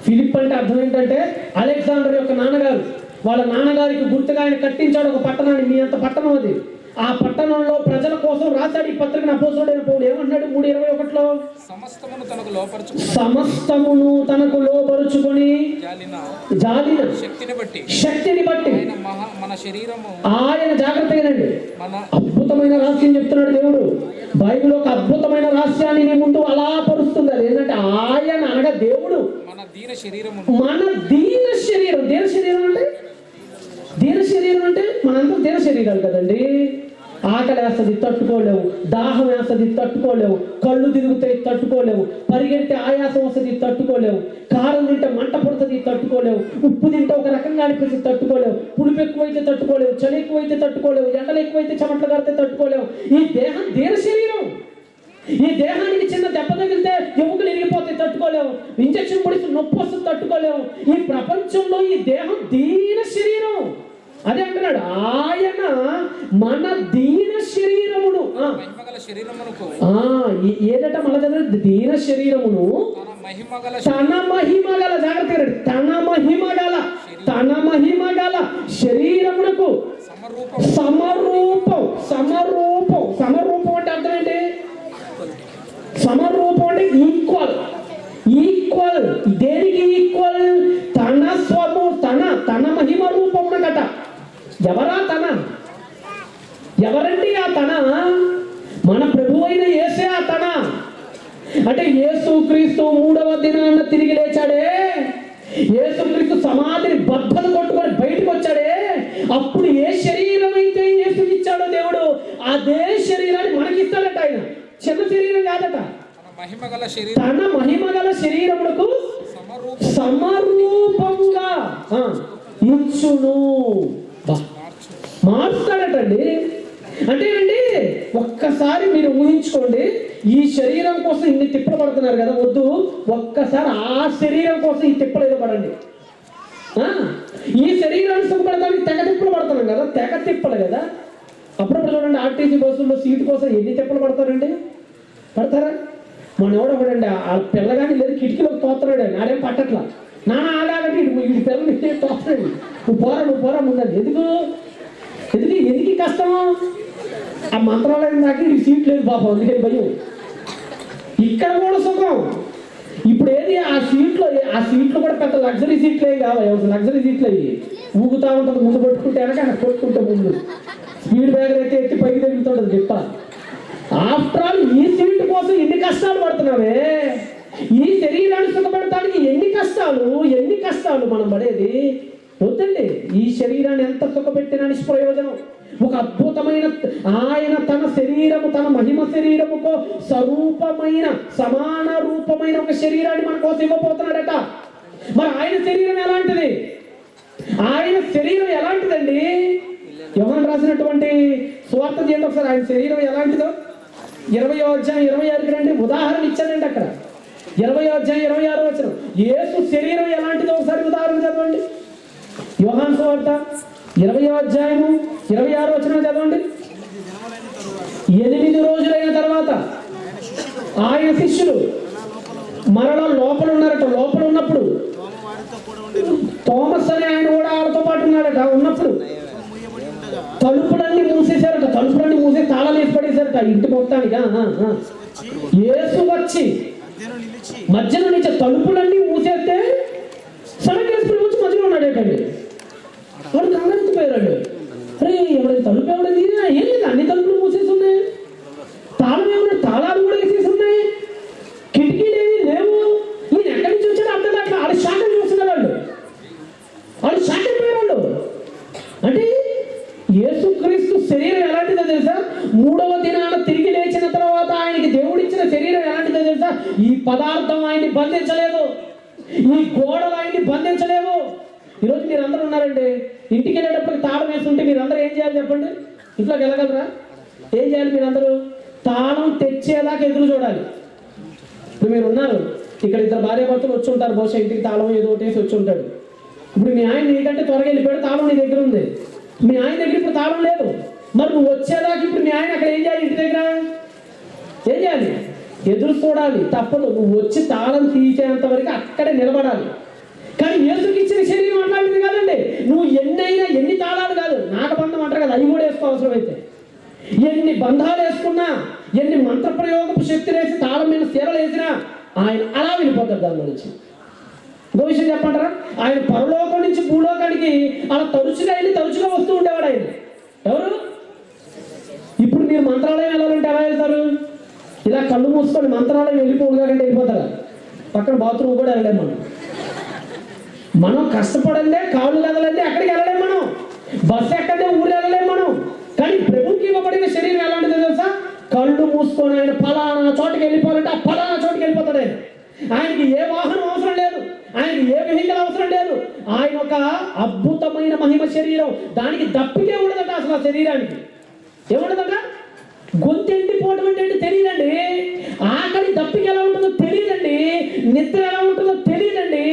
ఫిలిప్ అంటే అర్థం ఏంటంటే అలెగ్జాండర్ యొక్క నాన్నగారు. వాళ్ళ నాన్నగారికి గుర్తుగా ఆయన కట్టించాడు ఒక పట్టణాన్ని. మీ అంత పట్టణం అది. ఆ పట్టణంలో ప్రజల కోసం రాశాడు ఈ పత్రికను అపోస్తలుడైన పౌలు. ఏమంటున్నాడు 3:21లో? సమస్తమును తనకు లోపరుచుకొని జాలిన శక్తిని బట్టి ఆయన జాగ్రత్తగానండి. అద్భుతమైన రహస్యం చెప్తున్నాడు దేవుడు. బైబిల్ ఒక అద్భుతమైన రహస్యాన్ని నీ ముందు అలా పరుస్తుంది. అది ఏంటంటే ఆయన అనగా దేవుడు మన దీన శరీరం. దీన శరీరం అంటే మనందరం దీన శరీరాలు కదండి. ఆకలి వేస్తుంది తట్టుకోలేవు, దాహం వేస్తుంది తట్టుకోలేవు, కళ్ళు తిరుగుతాయి తట్టుకోలేవు, పరిగెడితే ఆయాసం వస్తుంది తట్టుకోలేవు, కారం తింటే మంట పడుతుంది తట్టుకోలేవు, ఉప్పు తింటే ఒక రకంగా అనిపిస్తుంది తట్టుకోలేవు, పులుపు ఎక్కువైతే తట్టుకోలేవు, చలి ఎక్కువైతే తట్టుకోలేవు, ఎండలు ఎక్కువైతే చెమటలు కడితే తట్టుకోలేవు. ఈ దేహం దీన శరీరం. ఈ దేహానికి చిన్న దెబ్బ తగిలితే ఎముకలు ఇరిగిపోతాయి తట్టుకోలేవు, ఇంజక్షన్ పొడిచి నొప్పి వస్తుంది తట్టుకోలేవు. ఈ ప్రపంచంలో ఈ దేహం దీన శరీరం. అదే అంటున్నాడు ఆయన మన దీన శరీరమును ఏదట మన దీన శరీరమును తన మహిమగల జాగ్రత్త తన మహిమగల శరీరమునకు సమరూపం అంటే అర్థం ఏంటి? సమరూపం అంటే ఈక్వల్. దేనికి ఈక్వల్? తన మహిమ రూపమునకట. ఎవరా తన? ఎవరండి ఆ తన? మన ప్రభు అయిన యేసే ఆ తన. అంటే యేసుక్రీస్తు 3వ దినాన తిరిగి లేచాడే, యేసుక్రీస్తు సమాధిని బద్దలు కొట్టుకొని బయటకు వచ్చాడే, అప్పుడు ఏ శరీరం అయితే యేసు ఇచ్చాడో దేవుడు అదే శరీరాన్ని మనకిస్తాడట. ఆయన చిన్న శరీరం కాదట. తన మహిమగల శరీరమునకు సమరూపంగా ఇచ్చును. మార్చుతాడటండి. అంటే అండి ఒక్కసారి మీరు ఊహించుకోండి, ఈ శరీరం కోసం ఇన్ని తిప్పలు పడుతున్నారు కదా, వద్దు ఒక్కసారి ఆ శరీరం కోసం ఈ తిప్పలు ఏదో పడండి. ఈ శరీరాన్ని సుఖపడతానికి తెగ తిప్పలు పడుతున్నాం కదా, తెగ తిప్పలు కదా. అప్పుడప్పుడు చూడండి ఆర్టీసీ బస్సుల్లో సీటు కోసం ఎన్ని తిప్పలు పడతారండి. పడతారా? మన ఎవడొకడండి ఆ పిల్లగాని లేదు కిటికీలోకి తోస్తున్నాడు. నాడేం పట్టట్లా. నాన్న ఆగాగంటే వీడి పిల్లలు తోస్తున్నాడు. నువ్వు పోరా ముందండి. ఎందుకు కష్టం? ఆ మంత్రాలయం దాకా ఈ సీట్ లేదు పాపం, అందుకని భయం. ఇక్కడ కూడా సుఖం. ఇప్పుడు ఏది ఆ సీట్లు కూడా పెద్ద లగ్జరీ సీట్లు ఏం కావాలి. లగ్జరీ సీట్లు అయ్యి ఊగుతా ఉంటుంది, ముందు కొట్టుకుంటే వెనక కొట్టుకుంటే ముందు, స్పీడ్ బ్రేకర్ అయితే ఎత్తి పైకి తగ్గుతుంటుంది గిప్ప. ఆఫ్టర్ ఆల్ ఈ సీట్ కోసం ఎన్ని కష్టాలు పడుతున్నావే, ఈ శరీరాన్ని సుఖపడటానికి ఎన్ని కష్టాలు మనం పడేది. వద్దండి, ఈ శరీరాన్ని ఎంత సుఖపెట్టినా నిష్ప్రయోజనం. ఒక అద్భుతమైన ఆయన తన శరీరము, తన మహిమ శరీరముకు స్వరూపమైన సమాన రూపమైన ఒక శరీరాన్ని మన కోసం ఇవ్వబోతున్నాడట. మరి ఆయన శరీరం ఎలాంటిది? ఆయన శరీరం ఎలాంటిదండి? యోహాను రాసినటువంటి సువార్త చేయండి ఒకసారి. ఆయన శరీరం ఎలాంటిదో 20వ అధ్యాయం 26కి రండి. ఉదాహరణ ఇచ్చానండి అక్కడ. 20వ అధ్యాయం 26వ వచనం. యేసు శరీరం ఎలాంటిదో ఒకసారి ఉదాహరణ చదవండి. యోహాను సువార్త 20వ అధ్యాయము 26వ వచనం చదవండి. 8 రోజులైన తర్వాత ఆయన శిష్యులు మరలా లోపల ఉన్నారట. లోపల ఉన్నప్పుడు థోమస్ అని ఆయన కూడా వాళ్ళతో పాటు ఉన్నాడట. ఉన్నప్పుడు తలుపులన్నీ మూసేశారట. తలుపులన్నీ మూసేసి తాళాలు వేసి పడేశారట ఇంటి మొత్తానికి. యేసు వచ్చి మధ్యలో నుంచి తలుపులన్నీ మూసేస్తే సడన్గా వచ్చి మధ్యలో ఉన్నాడేటండి. వాడు కంగారెత్తిపోయాడు. అరే ఎవరైనా తలుపు ఎవరైనా ఏం లేదు, అన్ని తలుపులు మూసేసి ఉన్నాయి, తాళం ఏమన్నా తాళాలు కూడా వేసేసి ఉన్నాయి. బంధించలేదు, ఈ గోడలు ఆయన్ని బంధించలేవు. ఈరోజు మీరు అందరూ ఉన్నారండి, ఇంటికి వెళ్ళేటప్పుడు తాళం వేస్తుంటే మీరు అందరూ ఏం చేయాలి చెప్పండి? ఇంట్లోకి వెళ్ళగలరా? ఏం చేయాలి? మీరు అందరూ తాళం తెచ్చేదాకా ఎదురు చూడాలి. ఇప్పుడు మీరు ఉన్నారు ఇక్కడ, ఇద్దరు భార్యాభర్తలు వచ్చి ఉంటారు, బహుశా ఇంటికి తాళం ఏదో ఒకటేసి వచ్చి ఉంటాడు. ఇప్పుడు మీ ఆయన నీకంటే త్వరగా వెళ్ళిపోయాడు, తాళం నీ దగ్గర ఉంది. మీ ఆయన దగ్గర ఇప్పుడు తాళం లేదు, మరి నువ్వు వచ్చేదాకా ఇప్పుడు మీ ఆయన అక్కడ ఏం చేయాలి? ఇంటి దగ్గర ఏం చేయాలి? ఎదురు చూడాలి, తప్పదు. నువ్వు వచ్చి తాళం తీసేంత వరకు అక్కడే నిలబడాలి. కానీ యేసుకి ఇచ్చిన శరీరం అట్లాంటిది కాదండి. నువ్వు ఎన్ని తాళాలు కాదు, నాగబంధం అంటారు కదా, అవి కూడా వేసుకో అవసరమైతే. ఎన్ని బంధాలు వేసుకున్నా, ఎన్ని మంత్రప్రయోగపు శక్తులు వేసి తాళం మీద సీరలు వేసినా ఆయన అలా వెళ్ళిపోతాడు దాని నుంచి. ఇంకో విషయం చెప్పంటారా? ఆయన పరలోకం నుంచి భూలోకానికి అలా తరచుగా వస్తూ ఉండేవాడు ఆయన. ఎవరు? ఇప్పుడు మీరు మంత్రాలయం వెళ్ళాలంటే ఎలా వెళ్తారు? ఇలా కళ్ళు మూసుకొని మంత్రాలయం వెళ్ళిపోగా వెళ్ళిపోతారా? పక్కన బాత్రూమ్ కూడా వెళ్ళలేము మనం కష్టపడందే, కాళ్ళు కదలంటే అక్కడికి వెళ్ళలేము మనం, బస్సు ఎక్కడే ఊరు వెళ్ళలేము మనం. కానీ ప్రభుకి ఇవ్వబడిన శరీరం ఎలాంటిదో తెలుసా? కళ్ళు మూసుకొని ఆయన ఫలానా చోటుకి వెళ్ళిపోవాలంటే ఆ ఫలానా చోటుకి వెళ్ళిపోతాడు ఆయన. ఆయనకి ఏ వాహనం అవసరం లేదు, ఆయనకి ఏ వెహికల్ అవసరం లేదు. ఆయన ఒక అద్భుతమైన మహిమ శరీరం, దానికి దప్పికే ఉండదట అసలు. ఆ శరీరానికి ఏముండదట? గొంతు ఎండిపోవడం అంటే తెలియదండి, ఆకలి దప్పిక ఎలా ఉంటుందో తెలియదండి, నిద్ర ఎలా ఉంటుందో తెలియదండి.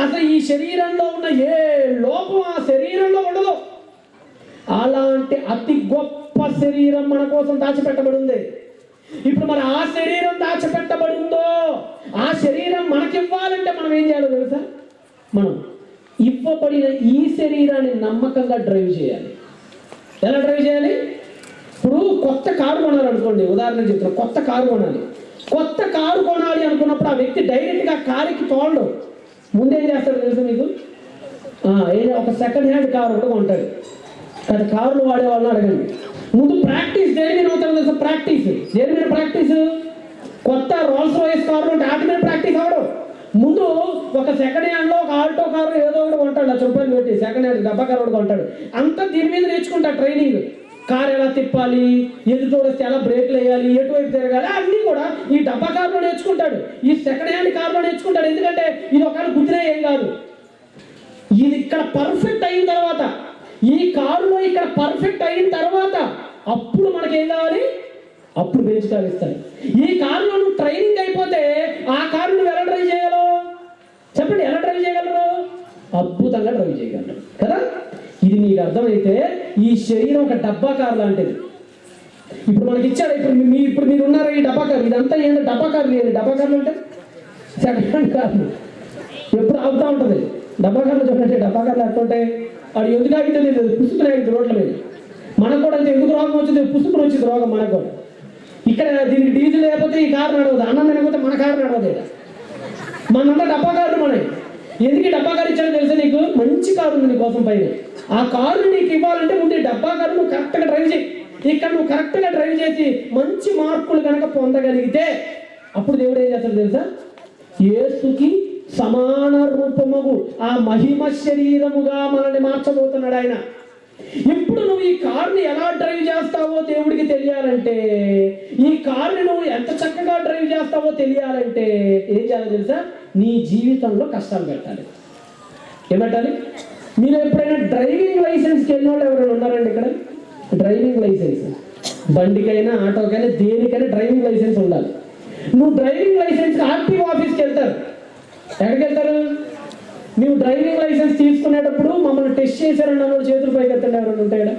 అసలు ఈ శరీరంలో ఉన్న ఏ లోపం ఆ శరీరంలో ఉండదు. అలాంటి అతి గొప్ప శరీరం మన కోసం దాచిపెట్టబడి ఉంది. ఇప్పుడు మరి ఆ శరీరం దాచిపెట్టబడిందో, ఆ శరీరం మనకివ్వాలంటే మనం ఏం చేయాలో తెలుసా? మనం ఇవ్వబడిన ఈ శరీరాన్ని నమ్మకంగా డ్రైవ్ చేయాలి. ఎలా డ్రైవ్ చేయాలి? ఇప్పుడు కొత్త కారు కొనాలనుకోండి, ఉదాహరణ చెప్తాను. కొత్త కారు కొనాలి అనుకున్నప్పుడు ఆ వ్యక్తి డైరెక్ట్గా కారుకి తోలడు. ముందేం చేస్తాడు తెలుసా మీకు? ఒక సెకండ్ హ్యాండ్ కారు ఒకటి కొంటాడు. అది కారులు వాడే వాళ్ళని అడగండి. ముందు ప్రాక్టీస్ దేని మీద అవుతాడు తెలుసా? దేని మీద ప్రాక్టీస్? కొత్త రోల్స్ రాయిస్ కారు అంటే వాటి మీద ప్రాక్టీస్ అవ్వడం. ముందు ఒక సెకండ్ హ్యాండ్లో ఒక ఆల్టో కారు ఏదో ఒకటి కొంటాడు, ₹1,00,000 పెట్టి సెకండ్ హ్యాండ్ డబ్బా కారు ఒకటి కొంటాడు. అంతా దీని మీద నేర్చుకుంటాడు ట్రైనింగ్. కారు ఎలా తిప్పాలి, ఎదురు వస్తే ఎలా బ్రేక్లు వేయాలి, ఎటువైపు తిరగాలి, అన్నీ కూడా ఈ డబ్బా కారులో నేర్చుకుంటాడు, ఈ సెకండ్ హ్యాండ్ కారులో నేర్చుకుంటాడు. ఎందుకంటే ఇది ఒక గుద్దినా ఏం కాదు. ఇది ఇక్కడ పర్ఫెక్ట్ అయిన తర్వాత, ఈ కారులో ఇక్కడ పర్ఫెక్ట్ అయిన తర్వాత అప్పుడు మనకేం కావాలి? అప్పుడు బెంచ్ కారు ఇస్తాడు. ఈ కారులో నువ్వు ట్రైనింగ్ అయిపోతే ఆ కారు నువ్వు ఎలా డ్రైవ్ చేయగలవు చెప్పండి? ఎలా డ్రైవ్ చేయగలరు? అద్భుతంగా డ్రైవ్ చేయగలరు కదా. ఇది మీకు అర్థమైతే ఈ శరీరం ఒక డబ్బా కారు లాంటిది. ఇప్పుడు మనకి ఇచ్చాడు. ఇప్పుడు మీరు ఉన్నారు ఈ డబ్బా కారు, ఇదంతా ఏంటంటే డబ్బా కారు లేదు. డబ్బా కార్లు అంటే సెకండ్ హ్యాండ్ కార్లు ఎప్పుడు ఆగుతూ ఉంటుంది. డబ్బా కార్లు చూడండి, డబ్బా కార్లు ఎట్టుంటాయి, అది ఎందుకు ఆగితే లేదు, పుసుకుని ఆగింది రోడ్ల మీద. మనకు కూడా అంటే ఎందుకు రోగం వచ్చింది? పుసుకుని వచ్చింది రోగం మనకు కూడా. ఇక్కడ దీనికి డీజిల్ లేకపోతే ఈ కారు నడవదు, అన్నం తినకపోతే మన కారు నడవదు. మనంతా డబ్బా కారు మనకి. ఎందుకు డబ్బా కారు ఇచ్చాడో తెలుసా నీకు? మంచి కారు ఉంది నీకోసం పైన. ఆ కారు నీకు ఇవ్వాలంటే ముందు డబ్బా కారు నువ్వు కరెక్ట్గా డ్రైవ్ చేయి. ఇక్కడ నువ్వు కరెక్ట్గా డ్రైవ్ చేసి మంచి మార్కులు కనుక పొందగలిగితే అప్పుడు దేవుడు ఏం చేస్తాడు తెలుసా? యేసుకి సమాన రూపముగు ఆ మహిమ శరీరముగా మనల్ని మార్చబోతున్నాడు ఆయన. ఇప్పుడు నువ్వు ఈ కారుని ఎలా డ్రైవ్ చేస్తావో దేవుడికి తెలియాలంటే, ఈ కారుని నువ్వు ఎంత చక్కగా డ్రైవ్ చేస్తావో తెలియాలంటే ఏం చేయాలో తెలుసా? నీ జీవితంలో కష్టాలు పెట్టాలి. ఏం పెట్టాలి? మీరు ఎప్పుడైనా డ్రైవింగ్ లైసెన్స్కి వెళ్ళిన వాళ్ళు ఎవరైనా ఉన్నారండి ఇక్కడ? డ్రైవింగ్ లైసెన్స్ బండికైనా ఆటోకైనా దేనికైనా డ్రైవింగ్ లైసెన్స్ ఉండాలి. నువ్వు డ్రైవింగ్ లైసెన్స్ ఆర్టీఓ ఆఫీస్కి వెళ్తారు. ఎక్కడికి వెళ్తారు? నువ్వు డ్రైవింగ్ లైసెన్స్ తీసుకునేటప్పుడు మమ్మల్ని టెస్ట్ చేశారని నన్ను చేతులు పైకి ఎత్తండి ఎవరైనా ఉంటాయి కదా.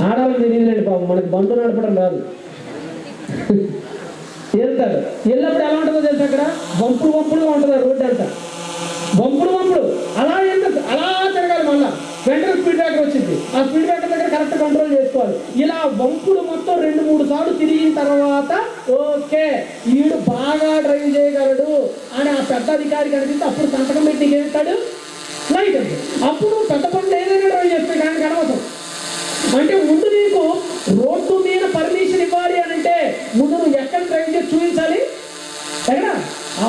ఆడాలని తెలియదులేండి పాపం, మనకి బంధు నడపడం రాదు. వెళ్తారు. వెళ్ళినప్పుడు ఎలా ఉంటుందో తెలుసు? అక్కడ వంపులుగా ఉంటుంది రోడ్డు అంతా, వంపులు అలా వెళ్తారు, అలా తిరగాలి. మళ్ళీ వెంటనే స్పీడ్ బ్రేకర్ వచ్చింది, ఆ స్పీడ్ బ్రేకర్ దగ్గర కరెక్ట్ కంట్రోల్ చేసుకోవాలి. ఇలా వంపులు మొత్తం 2-3 సార్లు తిరిగిన తర్వాత ఓకే వీడు బాగా డ్రైవ్ చేయగలడు అని ఆ పెద్ద అధికారి కనిపిస్తే అప్పుడు సంతకం పెట్టి ఏమిస్తాడు? లైట్ అంటే. అప్పుడు పెద్ద పనులు ఏదైనా డ్రైవ్ చేస్తాడు కానీ కనవసం. అంటే ముందు నీకు రోడ్డు మీద పర్మిషన్ ఇవ్వాలి అని అంటే ముందు నువ్వు ఎక్కడ డ్రైవ్ చేసి చూపించాలి? ఎక్కడ?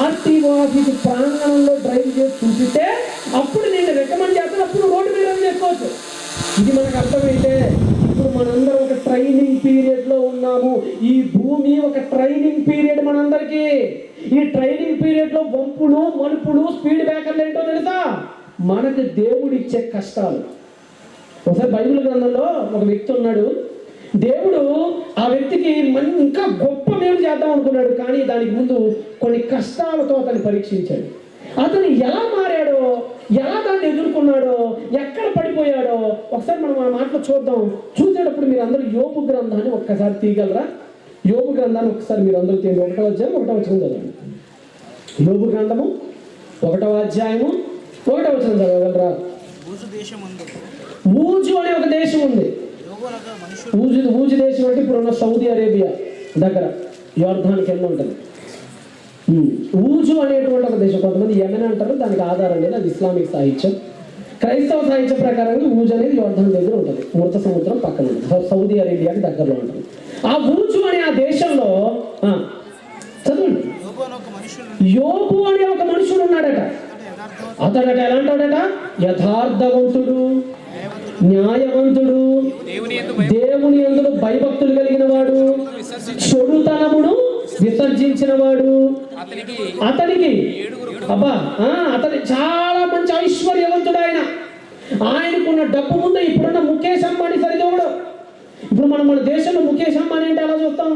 ఆర్టీఓ ఆఫీసు ప్రాంగణంలో డ్రైవ్ చేసి చూపిస్తే అప్పుడు నేను రికమెండ్ చేస్తాను, అప్పుడు రోడ్డు మీద డ్రైవ్ చేసుకోవచ్చు. ఇది మనకు అర్థమైతే ఇప్పుడు మనందరం ఒక ట్రైనింగ్ పీరియడ్లో ఉన్నాము. ఈ భూమి ఒక ట్రైనింగ్ పీరియడ్ మనందరికీ. ఈ ట్రైనింగ్ పీరియడ్లో వంపులు మలుపులు స్పీడ్ బ్రేకర్లు ఏంటో తెలుసా? మనకు దేవుడు ఇచ్చే కష్టాలు. ఒకసారి బైబిల్ గ్రంథంలో ఒక వ్యక్తి ఉన్నాడు. దేవుడు ఆ వ్యక్తికి ఇంకా గొప్ప మేలు చేద్దాం అనుకున్నాడు, కానీ దానికి ముందు కొన్ని కష్టాలతో అతన్ని పరీక్షించాడు. అతను ఎలా మారాడో, ఎలా దాన్ని ఎదుర్కొన్నాడో, ఎక్కడ పడిపోయాడో ఒకసారి మనం ఆ మాటలు చూద్దాం. చూసేటప్పుడు మీరు అందరూ యోబు గ్రంథాన్ని ఒక్కసారి తీయగలరా? యోబు గ్రంథాన్ని ఒకసారి మీరు అందరూ తీయండి. 1వ అధ్యాయం 1వ వచనం చదవండి. యోబు గ్రంథము 1వ అధ్యాయము 1వ వచనం చదవగలరా? ఊజు అనే ఒక దేశం ఉంది. ఊజు దేశం అంటే ఇప్పుడున్న సౌదీ అరేబియా దగ్గర యోర్ధాన్ కింద ఉంటుంది. ఊజు అనేటువంటి ఒక దేశం, కొంతమంది యెమెన్ అంటారు, దానికి ఆధారం లేదు, అది ఇస్లామిక్ సాహిత్యం. క్రైస్తవ సాహిత్యం ప్రకారంగా ఊజు అనేది యోర్ధాన్ దగ్గర ఉంటుంది, మృత సముద్రం పక్కన ఉంటుంది, సౌదీ అరేబియాకి దగ్గరలో ఉంటుంది. ఆ ఊజు అనే ఆ దేశంలో చదవండి, యోబు అనే ఒక మనుషుడు ఉన్నాడట. అతడట ఎలాంటాడట? యథార్థవంతుడు, న్యాయవంతుడు, దేవుని యందు భయభక్తులు కలిగిన వాడు, చెడుతనమును విసర్జించిన వాడు. అతనికి అతని చాలా మంచి ఐశ్వర్యవంతుడు. ఆయనకున్న డబ్బు ముందు ఇప్పుడున్న ముఖేష్ అంబానీ సరిదోడు. ఇప్పుడు మన దేశంలో ముఖేష్ అంబానీ అంటే ఎలా చూస్తాం?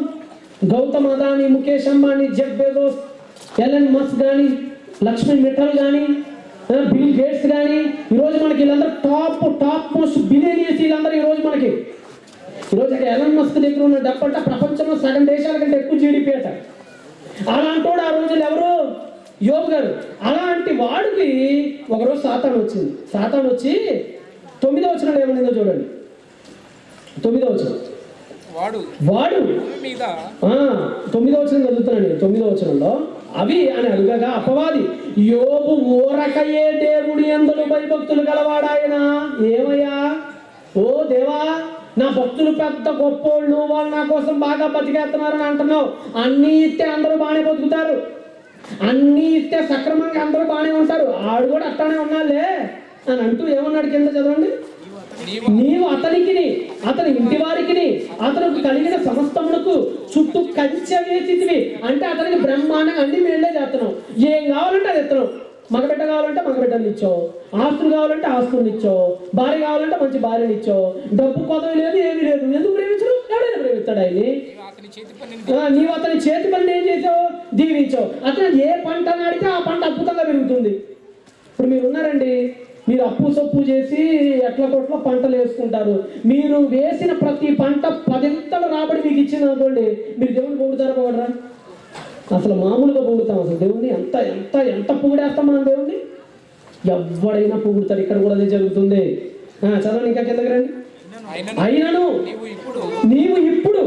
Gautam Adani, Mukesh Ambani, Jeff Bezos, Elon Musk కానీ, లక్ష్మీ మిట్టల్ కానీ, బిల్ గేట్స్ కానీ, ఈరోజు మనకి వీళ్ళందరూ టాప్ మోస్ట్ బిలియనీర్స్. వీళ్ళందరూ ఈరోజు ఎలన్ మస్క్ దగ్గర ఉన్న డబ్బు అంటే ప్రపంచంలో సగం దేశాల కంటే ఎక్కువ జీడిపి అట. అలాంటి వాడు ఆ రోజులు ఎవరు? యోబు గారు. అలాంటి వాడికి ఒకరోజు సాతాను వచ్చింది. సాతాను వచ్చి 9వ వచనంలో ఏమనిందో చూడండి. 9వ వచనం వాడు 9వ వచనం చదువుతున్నాను. 9వ వచనంలో అవి అని అడుగగా అపవాది, యోబు ఊరకయే దేవుడి యందు భయభక్తులు గలవాడాయన. ఏమయ్యా? ఓ దేవా, నా భక్తులు పెద్ద గొప్పోళ్ళు, వాళ్ళు నా కోసం బాగా బతికేస్తున్నారని అంటున్నావు. అన్నీ ఇస్తే అందరూ బాగానే బతుకుతారు, అన్నీ ఇస్తే సక్రమంగా అందరూ బాగానే ఉంటారు, ఆడు కూడా అట్లానే ఉన్నాలే అని అంటూ ఏమన్నాడు కింద చదవండి. నీవు అతనికి, అతని ఇంటి వారికి, అతనికి కలిగిన సమస్తమునకు చుట్టూ కంచె వేసితివి. అంటే అతనికి బ్రహ్మాండంగా అన్ని మేళ్ళే చేస్తున్నావు. ఏం కావాలంటే అది ఎత్తున్నావు. మగబిడ్డ కావాలంటే మగబిడ్డని ఇచ్చావు, ఆస్తులు కావాలంటే ఆస్తులను ఇచ్చావు, భార్య కావాలంటే మంచి భార్యని ఇచ్చావు, డబ్బు కొదవి లేదు, ఏమీ లేదు. ఎందుకు ప్రేమించరు? ఎవడైనా ప్రేమిస్తాడు ఆయన్ని. నీవు అతని చేతి పని ఏం చేసావు? దీవించావు. అతను ఏ పంట నాడితే ఆ పంట అద్భుతంగా పెరుగుతుంది. ఇప్పుడు మీరు ఉన్నారండి, మీరు అప్పు సొప్పు చేసి ఎట్ల కొట్ల పంటలు వేసుకుంటారు. మీరు వేసిన ప్రతి పంట 10 రాబడి మీకు ఇచ్చింది అనుకోండి, మీరు దేవుని పొగుడుతారా పొగడరా? అసలు మామూలుగా పొగుడుతాం. అసలు దేవుణ్ణి ఎంత ఎంత ఎంత పొగిడేస్తాం మనం దేవుణ్ణి. ఎవడైనా పొగుడుతారు. ఇక్కడ కూడా అదే జరుగుతుంది. చదవండి, ఇంకా కిందకి రండి. అయినను నీవు ఇప్పుడు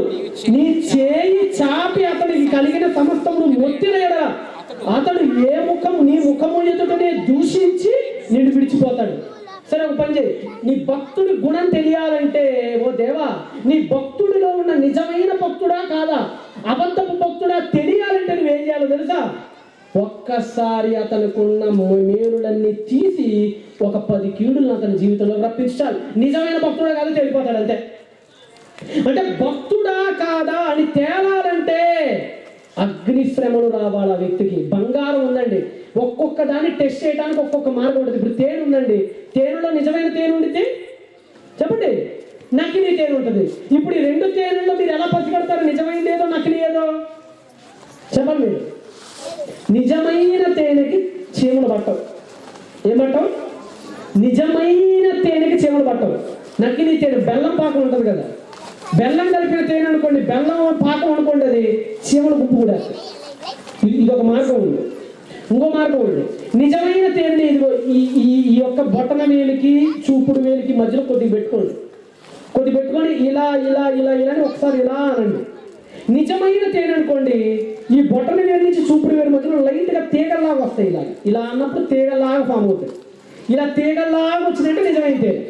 నీ చేయి చాపి అతనికి కలిగిన సమస్తమును మొత్తిన ఎడల అతడు నీ ముఖము ఎదుటనే దూషించి నిన్ను విడిచిపోతాడు. సరే, ఒక పని చేయి. నీ భక్తుడి గుణం తెలియాలంటే, ఓ దేవా, నీ భక్తుడిలో ఉన్న నిజమైన భక్తుడా కాదా, అబద్ధపు భక్తుడా తెలియాలంటే నువ్వేం చేయాలో తెలుసా? ఒక్కసారి అతనుకున్న మేలులన్నీ తీసి ఒక 10 కీడులను అతని జీవితంలో రప్పించాలి. నిజమైన భక్తుడా కాదా తెలిపోతాడు అంతే. అంటే భక్తుడా కాదా అని తేలాలంటే అగ్నిశ్రమలు రావాలి ఆ వ్యక్తికి. బంగారం ఉందండి, ఒక్కొక్క దాన్ని టెస్ట్ చేయడానికి ఒక్కొక్క మార్గం ఉంటుంది. ఇప్పుడు తేనె ఉందండి, తేనెలో నిజమైన తేనె ఉండితే చెప్పండి, నకిలీ తేనె ఉంటుంది. ఇప్పుడు ఈ 2 తేనెల్లో మీరు ఎలా పసిగడతారు నిజమైనది ఏదో నకిలీ ఏదో? చెప్పండి మీరు. నిజమైన తేనెకి చీమలు పట్టవు. ఏమంటావు? నిజమైన తేనెకి చీమలు పట్టవు. నకిలీ తేనె, బెల్లం పాకం ఉంటుంది కదా, బెల్లం కలిపిన తేనె అనుకోండి, బెల్లం పాకం అనుకోండి, అది చీమల గుంపు కూడా. ఇది ఒక మార్గం ఉంది. ఇంకో మార్గం ఉంది. నిజమైన తేనె ఇదిగో ఈ యొక్క బొటన వేలికి చూపుడు వేలికి మధ్యలో కొద్దిగా పెట్టుకొని ఇలా ఇలా ఇలా ఇలా అని ఒకసారి ఇలా అనండి. నిజమైన తేనె అనుకోండి, ఈ బొటన వేలు నుంచి చూపుడు వేలు మధ్యలో లైట్గా తీగల్లాగా వస్తాయి. ఇలా అన్నప్పుడు తీగల్లాగా ఫామ్ అవుతాయి. ఇలా తీగల్లాగా వచ్చినట్టు నిజమైన తేనె.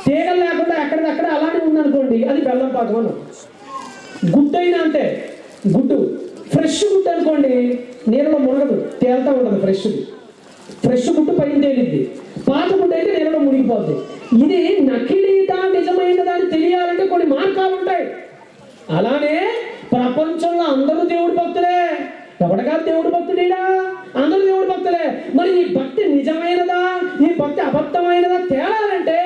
తీగలు లేకుండా ఎక్కడిదక్కడ అలానే ఉందనుకోండి, అది బెల్లం పాకం అన్న. గుడ్డు అయినా అంతే. గుడ్డు ఫ్రెష్ గుడ్డు అనుకోండి, నీళ్ళలో మునగదు, తేలుతూ ఉంటుంది. ఫ్రెష్ గుడ్డు పైన తేలిద్ది. పాత గుడ్డు అయితే నీళ్ళలో మునిగిపోద్ది. ఇది నకిలీదా నిజమైనదా అని తెలియాలంటే కొన్ని మార్గాలు ఉంటాయి. అలానే ప్రపంచంలో అందరూ దేవుడి భక్తులే, ఎవడగా దేవుడు భక్తుడేనా? అందరూ దేవుడు భక్తులే. మరి ఈ భక్తి నిజమైనదా, ఈ భక్తి అబద్ధమైనదా తేలాలంటే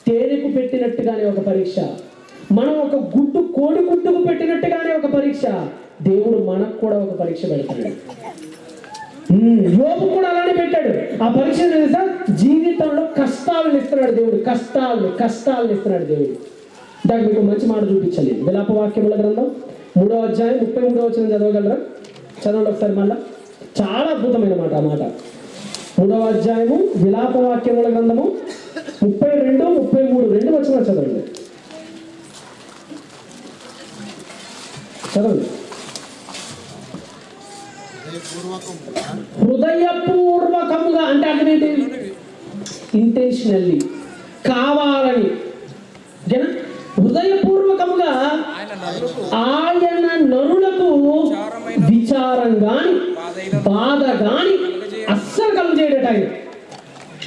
తేనెకు పెట్టినట్టుగానే ఒక పరీక్ష, మనం ఒక కోడి గుడ్డుకు పెట్టినట్టుగానే ఒక పరీక్ష దేవుడు మనకు కూడా ఒక పరీక్ష పెడతాడు. యోబు కూడా అలానే పెట్టాడు. ఆ పరీక్ష తెలుసా? జీవితంలో కష్టాలను ఇస్తున్నాడు దేవుడు, కష్టాలను ఇస్తున్నాడు దేవుడు. దానికి మీకు మంచి మాట చూపించాలి. విలాపవాక్యముల గ్రంథం 3వ అధ్యాయం 33వ వచనం చదవగలరా? చదవండి ఒకసారి మళ్ళా. చాలా అద్భుతమైన మాట ఆ మాట. 3వ అధ్యాయము విలాపవాక్యముల గ్రంథము 32, 33 రెండు వచనాలు చదవండి. చదవండి. హృదయపూర్వకముగా అంటే అర్థం ఏంటి? ఇంటెన్షనల్లీ, కావాలని. హృదయపూర్వకముగా ఆయన నరులకు విచారం గాని బాధ గాని అస్సలు కలుగజేయడట ఆయన.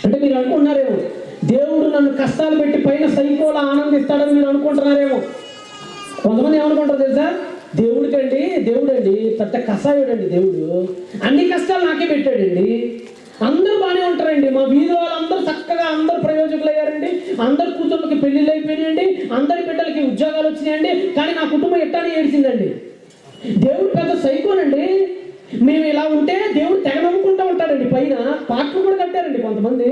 అంటే మీరు అనుకుంటున్నారేమో దేవుడు నన్ను కష్టాలు పెట్టి పైన సైకోలా ఆనందిస్తాడని మీరు అనుకుంటున్నారేమో. కొంతమంది ఏమనుకుంటారు తెలుసా? దేవుడండి పెద్ద కషాయుడండి, దేవుడు అన్ని కష్టాలు నాకే పెట్టాడండి, అందరూ బాగానే ఉంటారండి, మా వీధి వాళ్ళందరూ చక్కగా అందరూ ప్రయోజకులు అయ్యారండి, అందరు కూతుర్లకి పెళ్లిళ్ళు అయిపోయినాయండి, అందరి బిడ్డలకి ఉద్యోగాలు వచ్చినాయండి, కానీ నా కుటుంబం ఎట్టానే ఏడ్చిందండి. దేవుడు పెద్ద సైకోనండి. మేము ఇలా ఉంటే దేవుడు తెగ నమ్ముకుంటూ ఉంటాడండి. పైన పాటలు కూడా కట్టారండి కొంతమంది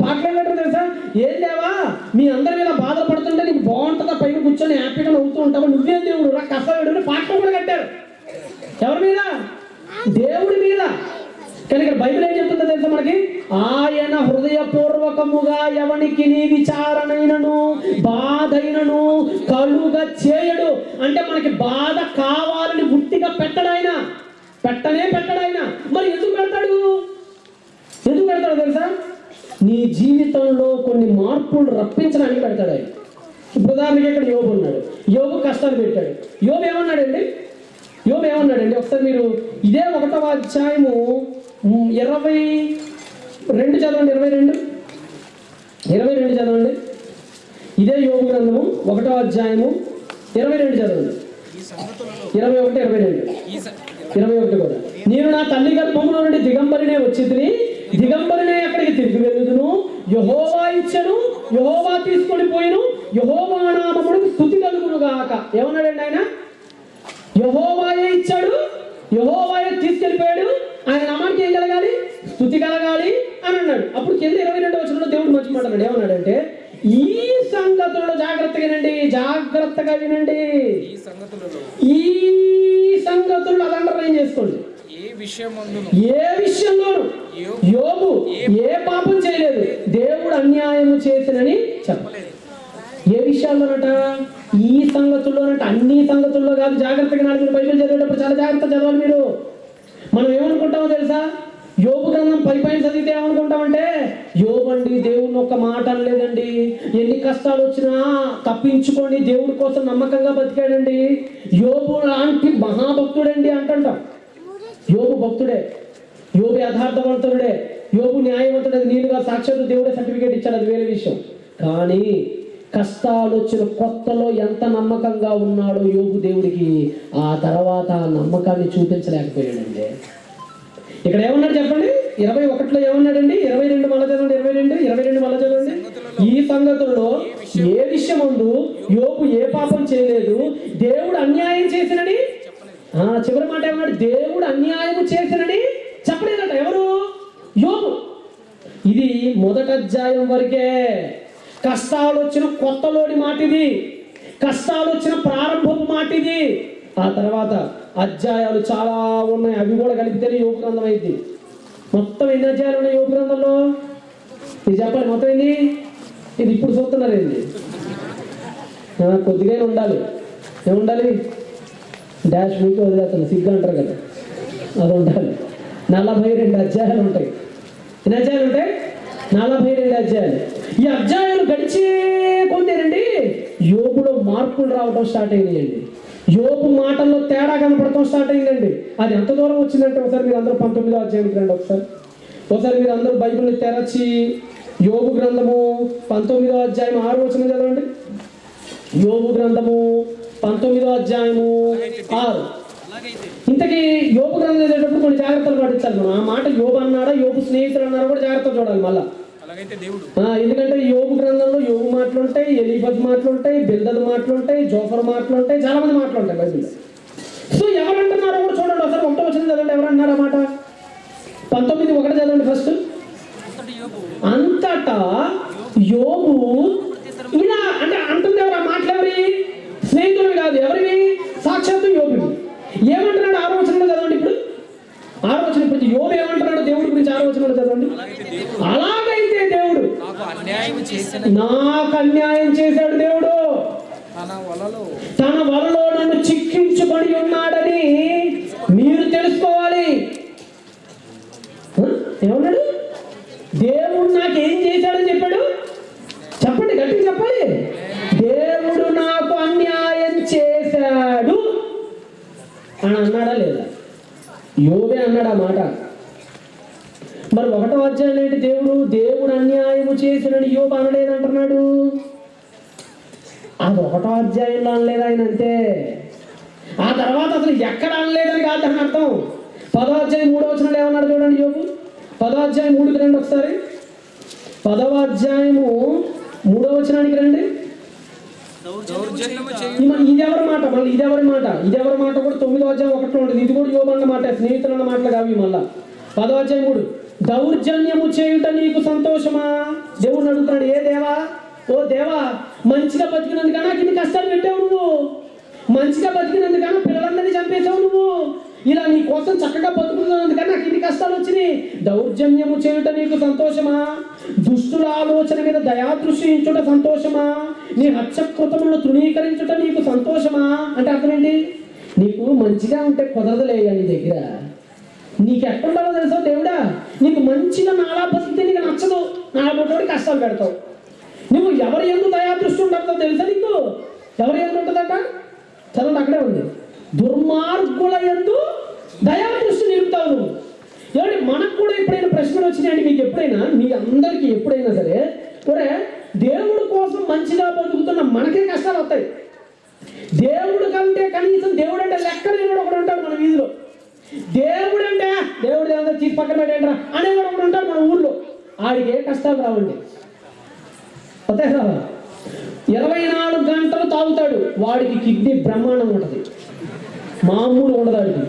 పాటలు కట్టారు తెలుసా? ఏం దేవా మీ అందరూ ఇలా బాధపడుతుంటే నీకు బాగుంటుందా, పైన కూర్చొని హ్యాపీగా నవ్వుతూ ఉంటావా, నువ్వేం దేవుడు రా కష్టపడు పాటలు కూడా కట్టారు. ఎవరి మీద? దేవుడి మీద. కానీ ఇక్కడ బైబిల్ ఏం చెప్తుందో తెలుసా మనకి? ఆయన హృదయపూర్వకముగా ఎవనికి నీ విచారణైనను బాధైనను కలుగ చేయడు. అంటే మనకి బాధ కావాలని గుట్టిగా పెట్టడాయన, పెట్టడాయన. మరి ఎందుకు పెడతాడు తెలుసా? నీ జీవితంలో కొన్ని మార్పులు రప్పించడానికి పెడతాడు ఆయన. ఇప్పుడు ఉదాహరణకి ఇక్కడ యోబు ఉన్నాడు, యోబు కష్టాలు పెట్టాడు. యోబు ఏమన్నాడండి? ఒకసారి మీరు ఇదే 1వ అధ్యాయము 22 చదవండి. 22 చదవండి. ఇదే యోబు గ్రంథము 1వ అధ్యాయము 22 చదవండి. 21 కూడా. నేను నా తల్లి గర్భంలో నుండి దిగంబరినే వచ్చితిని, దిగంబరినే అక్కడికి తిరిగి వెళ్ళుదును. యెహోవా ఇచ్చెను, యెహోవా తీసుకొని పోయిను, యెహోవా నామమునకు స్తుతి కలుగును గాక. ఏమన్నాడండి ఆయన? యెహోవాయే ఇచ్చాడు, యెహోవాయే తీసుకెళ్ళిపోయాడు, ఆయన నామానికి ఏం కలగాలి? స్తుతి కలగాలి అని అన్నాడు. అప్పుడు కింద 22వ వచనంలో దేవుడు మంచి మాట అన్నాడు. ఏమన్నాడంటే ఈ సంగతులలో జాగ్రత్తగా వినండి. ఈ సంగతులు అది అండర్లైన్ చేసుకోండి. ఏ విషయంలోనూ యోబు ఏ పాపం చేయలేదు, దేవుడు అన్యాయము చేసినని చెప్పలేదు. ఏ విషయాల్లోనట? ఈ సంగతుల్లోనట. అన్ని సంగతుల్లో కాదు. జాగ్రత్తగా నాలుగు బైబిల్ చదివేటప్పుడు చాలా జాగ్రత్త చదవాలి మీరు. మనం ఏమనుకుంటామో తెలుసా? యోబు గ్రంథం పైన చదివితే ఏమనుకుంటామంటే యోబు అండి దేవుని ఒక్క మాట అనలేదండి, ఎన్ని కష్టాలు వచ్చినా తప్పించుకొని దేవుడి కోసం నమ్మకంగా బతికాడండి, యోబు లాంటి మహాభక్తుడండి అంటుంటాం. యోబు భక్తుడే, యోబు యథార్థవంతుడే, యోబు న్యాయవంతుడు. అది నీళ్ళుగా సాక్షాత్తు దేవుడే సర్టిఫికేట్ ఇచ్చాడు, అది వేరే విషయం. కానీ కష్టాలు వచ్చిన కొత్తలో ఎంత నమ్మకంగా ఉన్నాడో యోబు దేవుడికి, ఆ తర్వాత ఆ నమ్మకాన్ని చూపించలేకపోయాడండి. ఇక్కడ ఏమన్నాడు చెప్పండి? 21లో ఏమన్నాడండి? 22 మళ్ళా చదవండి. 22 మళ్ళా చదవండి. ఈ సంగతుల్లో ఏ విషయం ఉందో యోబు ఏ పాపం చేయలేదు, దేవుడు అన్యాయం చేసినని. చివరి మాట ఏమన్నాడు? దేవుడు అన్యాయం చేసినని చెప్పలేదట. ఎవరు? యోబు. ఇది 1వ అధ్యాయం వరకే. కష్టాలు వచ్చిన కొత్తలోని మాట ఇది, కష్టాలు వచ్చిన ప్రారంభపు మాట ఇది. ఆ తర్వాత అధ్యాయాలు చాలా ఉన్నాయి, అవి కూడా కలిపితేనే యోబు గ్రంథం అయింది. మొత్తం ఎన్ని అధ్యాయాలు ఉన్నాయి యోబు గ్రంథంలో? ఇది చెప్పండి, మొత్తం ఎన్ని? ఇది ఇప్పుడు చూస్తున్నారు ఏంటి? కొద్దిగా ఉండాలి. ఏముండాలి? డాష్ మీకు వదిలేస్తాను, సిగ్గు అంటారు కదా, అది ఉండాలి. 42 అధ్యాయాలు ఉంటాయి. ఎన్ని అధ్యాయాలు ఉంటాయి? 42 అధ్యాయాలు. ఈ అధ్యాయాలు గడిచే కొంతేనండి యోబులో మార్పులు రావడం స్టార్ట్ అయినాయండి. యోబు మాటల్లో తేడా కనపడటం స్టార్ట్ అయిందండి. అది ఎంత దూరం వచ్చిందంటే ఒకసారి మీరు అందరూ 19వ అధ్యాయానికి రండి. ఒకసారి మీరు అందరూ బైబిల్ని తెరచి యోబు గ్రంథము 19వ అధ్యాయం 6వ వచనం చదవండి. యోబు గ్రంథము 19వ అధ్యాయము 6. ఇంతకీ యోబు గ్రంథం చదివేటప్పుడు కొన్ని జాగ్రత్తలు పాటించాలి మనం. ఆ మాట యోబు అన్నాడా, యోబు స్నేహితులు అన్నారా కూడా జాగ్రత్తలు చూడాలి మళ్ళా. ఎందుకంటే యోబు గ్రంథంలో యోబు మాటలు ఉంటాయి, ఎలీఫజ్ మాటలు ఉంటాయి, బిల్దద్ మాటలు ఉంటాయి, జోఫర్ మాటలు ఉంటాయి, చాలా మంది మాటలు ఉంటాయి బైబిల్లో. సో ఎవరంటున్నారో కూడా చూడండి. ఒకసారి 1వ వచనం చదవండి. ఎవరన్నారు ఆ మాట? 19:1 చదవండి ఫస్ట్. అంతటా యోబు ఇలా అంటే అంటుంది. ఎవరు ఆ మాటలు? ఎవరి? స్నేహితులు కాదు. ఎవరివి? సాక్షాత్తు యోబువి. ఏమంటున్నాడు 6వ వచనంలో చదవండి. ఇప్పుడు 6వ వచనం ఇప్పుడు యోబు ఏమంటున్నాడు దేవుడి గురించి? 6వ వచనంలో చదవండి. అలాగైతే దేవుడు నాకు అన్యాయం చేశాడు. దేవుడు తన వలలో నన్ను చిక్కించుకొని ఉన్నాడని మీరు తెలుసుకోవాలి. ఏమన్నాడు? దేవుడు నాకేం చేశాడని చెప్పాడు? చెప్పండి, గట్టిగా చెప్పాలి. దేవుడు నాకు అన్యాయం చేశాడు అని అన్నాడా లేదా? యోబే అన్నాడు ఆ మాట. మరి 1వ అధ్యాయం ఏంటి? దేవుడు అన్యాయము చేసినని యోబు అనలేదంటున్నాడు. అది 1వ అధ్యాయంలో అనలేదు ఆయన, అంతే. ఆ తర్వాత అసలు ఎక్కడ అనలేదని కాదు అని అర్థం. 10వ అధ్యాయం 3వ వచనంలో ఏమన్నాడు చూడండి యోబు. 10వ అధ్యాయం 3కి రండి ఒకసారి. 10వ అధ్యాయము 3వ వచనానికి రండి. ఇది ఎవరి మాట? మళ్ళీ ఇది ఎవరి మాట? కూడా 9వ అధ్యాయం 1లో ఉంటుంది. ఇది కూడా యోబు అన్న మాట, స్నేహితులు అన్న మాటలు కావి. మళ్ళా 10వ అధ్యాయం 3. దౌర్జన్యము చేయుట నీకు సంతోషమా? దేవుడిని అడుగుతున్నాడు. ఏ దేవా, ఓ దేవా, మంచిగా బతికినందుకన్నా ఇన్ని కష్టాలు పెట్టావు నువ్వు. మంచిగా బతికినందుకన్నా పిల్లలందరినీ చంపేశావు నువ్వు. ఇలా నీ కోసం చక్కగా బతుకుతున్నందుకన్నా నాకు ఇన్ని కష్టాలు వచ్చినాయి. దౌర్జన్యము చేయుట నీకు సంతోషమా? దుష్టుల ఆలోచన మీద దయాదృష్టి ఉంచుట సంతోషమా? నీ హత్యకృతములను తృణీకరించుట నీకు సంతోషమా? అంటే అర్థం ఏంటి? నీకు మంచిగా ఉంటే కుదరదులేగా నీ దగ్గర. నీకు ఎక్కడుండాలో తెలుసా దేవుడా? నీకు మంచిగా నాలా బతికితే నీకు నచ్చదు, నా బుట్టోడి కష్టాలు పెడతావు. నువ్వు ఎవరి యందు దయాదృష్టి ఉండదో తెలుసా నీకు? ఎవరి యందు ఉంటుందట? చదవండి, అక్కడే ఉంది. దుర్మార్గుల యందు దయాదృష్టి నిలుపుతావు నువ్వు. ఏమంటే మనకు కూడా ఎప్పుడైనా ప్రశ్నలు వచ్చినాయండి మీకు? ఎప్పుడైనా మీ అందరికీ ఎప్పుడైనా సరే ఒరే దేవుడి కోసం మంచిగా బతుకుతున్న మనకే కష్టాలు వస్తాయి. దేవుడు కంటే కనీసం దేవుడు అంటే లెక్క లేనివాడు ఒకడు ఉంటాడు మన వీధిలో. దేవుడు దేవుడు తీసి పక్కన పెట్టేంట్రా అనేవాడు ఒకడు ఉంటాడు మన ఊళ్ళో. ఆడికి ఏ కష్టాలు రావండి. అంతే కదా? 24 గంటలు తాగుతాడు, వాడికి కిడ్నీ బ్రహ్మాండం ఉంటుంది, మామూలు ఉండదు వాడికి.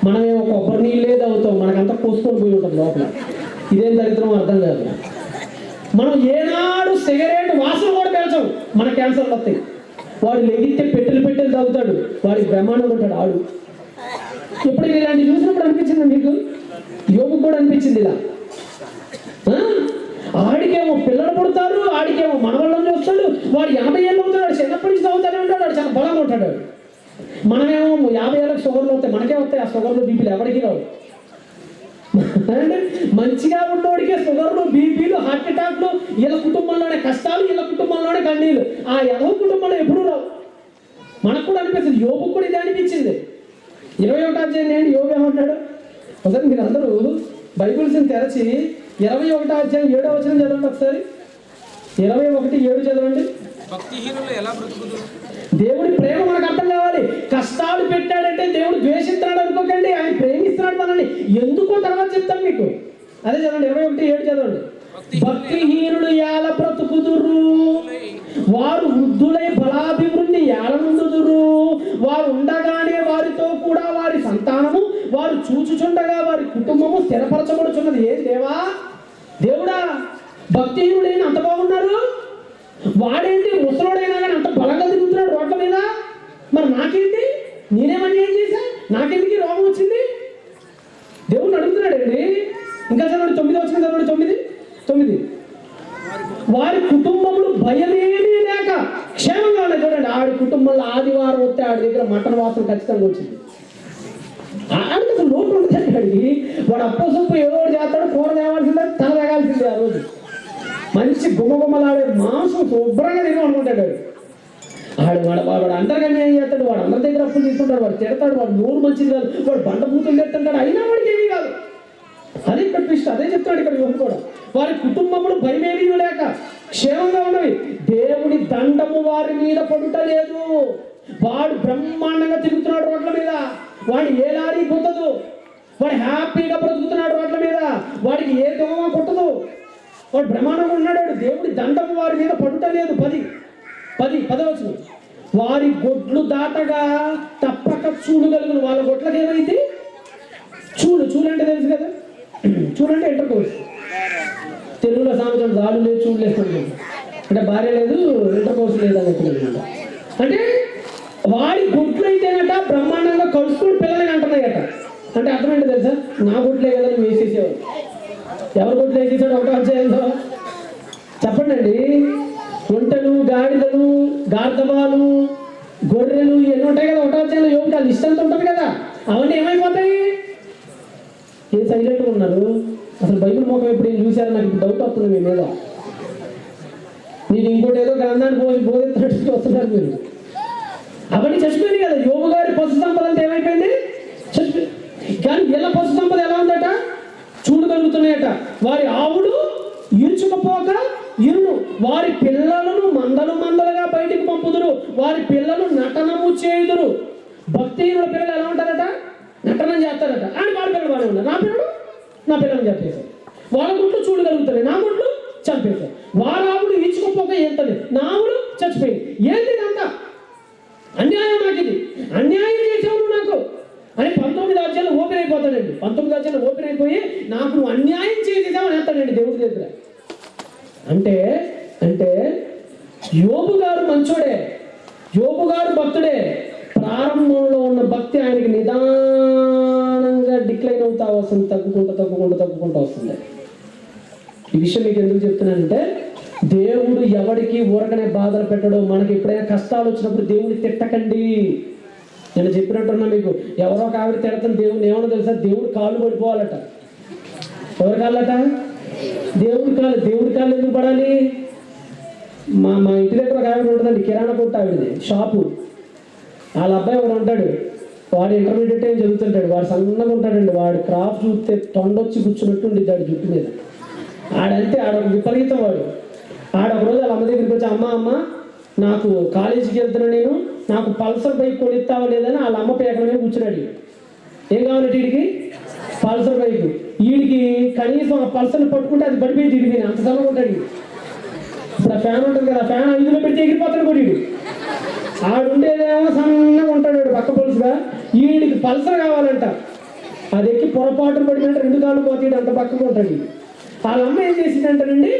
మనమేమో కొబ్బరి నీళ్ళే తాగుతాం, మనకంతా పోసుకొని పోయి ఉంటుంది లోపల. ఇదేం దరిద్రం అర్థం కాదు. మనం ఏనాడు సిగరెట్ వాసన కూడా పెంచం, మన క్యాన్సర్లు వస్తాయి. వాడు లెగితే పెట్టెలు తాగుతాడు, వాడికి బ్రహ్మాండం ఉంటాడు ఆడు. ఇప్పుడు ఇలాంటి చూసినప్పుడు అనిపించింది మీకు? యోబుకు కూడా అనిపించింది ఇలా. ఆడికేమో పిల్లలు పుడతారు, ఆడికేమో మనవళ్ళని చూస్తాడు, వాడు 50 ఏళ్ళు అవుతాడు, చిన్నప్పటి నుంచి తాగుతానే ఉంటాడు, వాడు చాలా బలంగా ఉంటాడు. మనమేమో 50 ఏళ్ళకి షుగర్లు వస్తాయి, మనకే వస్తాయి ఆ షుగర్లు బీపీలు, ఎవరికి రావు. మంచిగా ఉన్నోడికే షుగర్లు, బీపీలు, హార్ట్ అటాక్లు, వీళ్ళ కుటుంబంలోనే కష్టాలు, వీళ్ళ కుటుంబంలోనే కన్నీళ్ళు, ఆ ఎవరి కుటుంబంలో ఎప్పుడూ రావు. మనకు కూడా అనిపిస్తుంది. యోబుకు కూడా ఇది అనిపించింది. 21వ అధ్యాయం ఏంటి యోబు ఏమంటాడు? ఒకసారి మీరు అందరూ బైబిల్స్ని తెరచి 21వ అధ్యాయం 7వ వచనం చదవండి ఒకసారి. 21:7 చదవండి. భక్తిహీనులు ఎలా బ్రతుకుతారు? దేవుడి ప్రేమ మనకు అర్థం కావాలి. కష్టాలు పెట్టాడంటే దేవుడు ద్వేషిస్తున్నాడు అనుకోకండి, ఆయన ప్రేమిస్తున్నాడు మనల్ని. ఎందుకో తర్వాత చెప్తాను మీకు. అదే చదవండి, 21:7 చదవండి. భక్తిహీనులు ఎలా బ్రతుకుదురు? వారు వృద్ధులై బలాభివృద్ధి ఏలనుందుదురు. వారు ఉండగానే వారితో కూడా వారి సంతానము, వారు చూచుచుండగా వారి కుటుంబము స్థిరపరచబడుచున్నది. ఏది దేవా, దేవుడా, భక్తిహీనుడైన అంత బాగున్నారు, వాడేంటి ముసలోడైనా కానీ అంత బలంగా తిరుగుతున్నాడు రోడ్ల మీద. మరి నాకేంటి, నేనేమని ఏం చేశా, నాకెందుకు రోగం వచ్చింది? దేవుడిని అడుగుతున్నాడండి. ఇంకా చదవండి, 9వ వచనం చదవండి. 9. వారి కుటుంబములు భయమేమీ లేక క్షేమంగా ఉన్నాయి. చూడండి, ఆడి కుటుంబంలో ఆదివారం వస్తే ఆడి దగ్గర మటన్ వాసన ఖచ్చితంగా వచ్చింది. ఆడికి అసలు లోటు ఉంటుంది. ఆడికి వాడు అప్పో సొప్పు ఏదో ఒకటి చేస్తాడు, కూర తేవాల్సిందే, తల తేగాల్సిందే. ఆ రోజు మంచి గుమ్మగుమ్మలాడే మాంసం శుభ్రంగా తిని అనుకుంటాడు. వాడు అందరికీ అన్యాయం చేస్తాడు, వాడు అందరి దగ్గర అప్పులు తీసుకుంటాడు, వాడు తిడతాడు, వాడు నూరు మంచిది కాదు, వాడు బండ పూతులు తెస్తుంటాడు, అయినా వాడికి ఏమీ కాదు. అదే ఇక్కడ ట్విస్ట్, అదే చెప్తాడు ఇక్కడ యోబు కూడా. వారి కుటుంబములు భయమేమీ లేక క్షేమంగా ఉన్నవి, దేవుడి దండము వారి మీద పడుట లేదు. వాడు బ్రహ్మాండంగా తిరుగుతున్నాడు రోడ్ల మీద. వాడు ఏ లారీ గుద్దదు, వాడు హ్యాపీగా బ్రతుకుతున్నాడు రోడ్ల మీద, వాడికి ఏ దోమ కొట్టదు, వాడు బ్రహ్మాండంగా ఉన్నాడు. దేవుడి దండం వారి మీద పడుటలేదు. 10 వారి గొడ్లు దాటగా తప్పక చూడు కలుగును. వాళ్ళ గొడ్లకు ఏమైంది? చూడు అంటే తెలుసు కదా, చూడంటే ఇంటర్ కోర్స్. తెలుగులో సామెతం రాళ్ళు లేదు చూడు లేదు అంటే భార్య లేదు ఇంటర్ కోర్స్ లేదు అన్నట్టు. అంటే వాడి గొడ్లు అయితేనట బ్రహ్మాండంగా కలుసుకుని పిల్లలకి అంటున్నాయట. అంటే అర్థమైంది తెలుసా? నా గొడ్లే కదా నువ్వు వేసేసేవాడు. ఎవరి గొడ్లు వేసేసాడు? ఒకటో అధ్యాయంలో చెప్పండి అండి. ఒంటెలు, గాడిదలు, గార్ధబాలు, గొర్రెలు ఇవన్నీ ఉంటాయి కదా ఒకటో అధ్యాయంలో. యోగుకి ఆ లిస్ట్ అంతా ఉంటుంది కదా. అవన్నీ ఏమైపోతాయి? ఏ సైలెంట్గా ఉన్నారు? అసలు బైబిల్ ముఖం ఎప్పుడు ఏం చూశారు? నాకు ఇప్పుడు డౌట్ వస్తుంది మీ మీద. మీరు ఇంకోటి ఏదో గ్రంథాన్ని బోధిస్తున్నట్టు వస్తున్నారు మీరు. అవన్నీ చచ్చిపోయింది కదా. యోగు గారి పశు సంపద అంతా ఏమైపోయింది? చచ్చిపోయింది. కానీ వీళ్ళ పశు సంపద ఎలా ఉందట? చూడగలుగుతున్నాయట. వారి ఆవులు ఈడ్చుకపోక ఇరును, వారి పిల్లలను మందలుగా బయటికి పంపుదురు, వారి పిల్లలు నటనము చేయుదురు. భక్తిహీనుల పిల్లలు ఎలా ఉంటారట? నటనం చేస్తారట. అని వాళ్ళ పిల్లలు బాగానే ఉన్నారు. నా పిల్లల్ని చంపేశారు. వాళ్ళ గుట్లు చూడగలుగుతాయి, నా గుట్లు చంపేశారు. వాళ్ళ ఆవులు ఈడ్చుకోపోక ఏంటది, నా ఆవులు చచ్చిపోయింది. ఏంటి ఇదంతా? అన్యాయం. నాకు ఇది అన్యాయం చేసావు నాకు అని 19 అధ్యాయంలో ఓపెన్ అయిపోతాడండి. 19 అధ్యాయంలో ఓపెన్ అయిపోయి నాకు నువ్వు అన్యాయం చేసేసావు అని అంటాడండి దేవుడి దగ్గర. అంటే యోబు గారు మంచోడే, యోబు గారు భక్తుడే. ప్రారంభంలో ఉన్న భక్తి ఆయనకి నిదానంగా డిక్లైన్ అవుతా వస్తుంది, తగ్గుకుంటూ వస్తుంది. ఈ విషయం మీకు ఎందుకు చెప్తున్నానంటే, దేవుడు ఎవరికి ఊరకనే బాధలు పెట్టడు. మనకి ఎప్పుడైనా కష్టాలు వచ్చినప్పుడు దేవుడిని తిట్టకండి. నేను చెప్పినట్టున్నా మీకు, ఎవరో ఒక ఆవిడ తిడతాను దేవుడిని ఏమన్నా తెలుసా? దేవుడు కాళ్ళు పడిపోవాలట. ఎవరి కాళ్ళట? దేవుడి కాళ్ళు. దేవుడి కాళ్ళు ఎందుకు పడాలి? మా ఇంటి దగ్గర ఒక ఆవిడ ఉంటుందండి, కిరాణా కొట్టు ఆవిడది, షాపు. వాళ్ళ అబ్బాయి ఒకడు ఉంటాడు, వాడు ఇంటర్మీడియట్ ఏం చదువుతుంటాడు. వాడు సన్నగా ఉంటాడండి. వాడు క్రాఫ్ చూస్తే తొండొచ్చి కూర్చున్నట్టు ఉండిద్ది ఆడి జుట్టు మీద. ఆడంతే ఆడొక విపరీతం. ఆడొకరోజు వాళ్ళ అమ్మ దగ్గరికి వచ్చి, అమ్మ నాకు కాలేజీకి వెళ్తున్నా నేను, నాకు పల్సర్ బైక్ కొనిస్తావా లేదని వాళ్ళ అమ్మ పేకల మీద కూర్చున్నాడు. ఏం కావాలంటే వీడికి? Pulsar bike. వీడికి కనీసం ఆ పల్సర్ని పట్టుకుంటే అది పడిపోయింది. వీడికి అంత సన్నగా ఉంటాడు. ఇప్పుడు ఆ ఫ్యాన్ ఉంటుంది కదా, ఫ్యాన్ 5లో పెడితే ఎగిరిపోతాడు కూడా వీడు. ఆడుండేదేమో సన్నగా ఉంటాడు పక్క పొలుసుగా. వీడికి పల్సర్ కావాలంట. అది ఎక్కి పొరపాటును పడిపోయినట్టు 2 కాళ్ళు పోతాడు, అంత పక్కకు ఉంటాడు. వాళ్ళ అమ్మ ఏం చేసిందంటేనండి,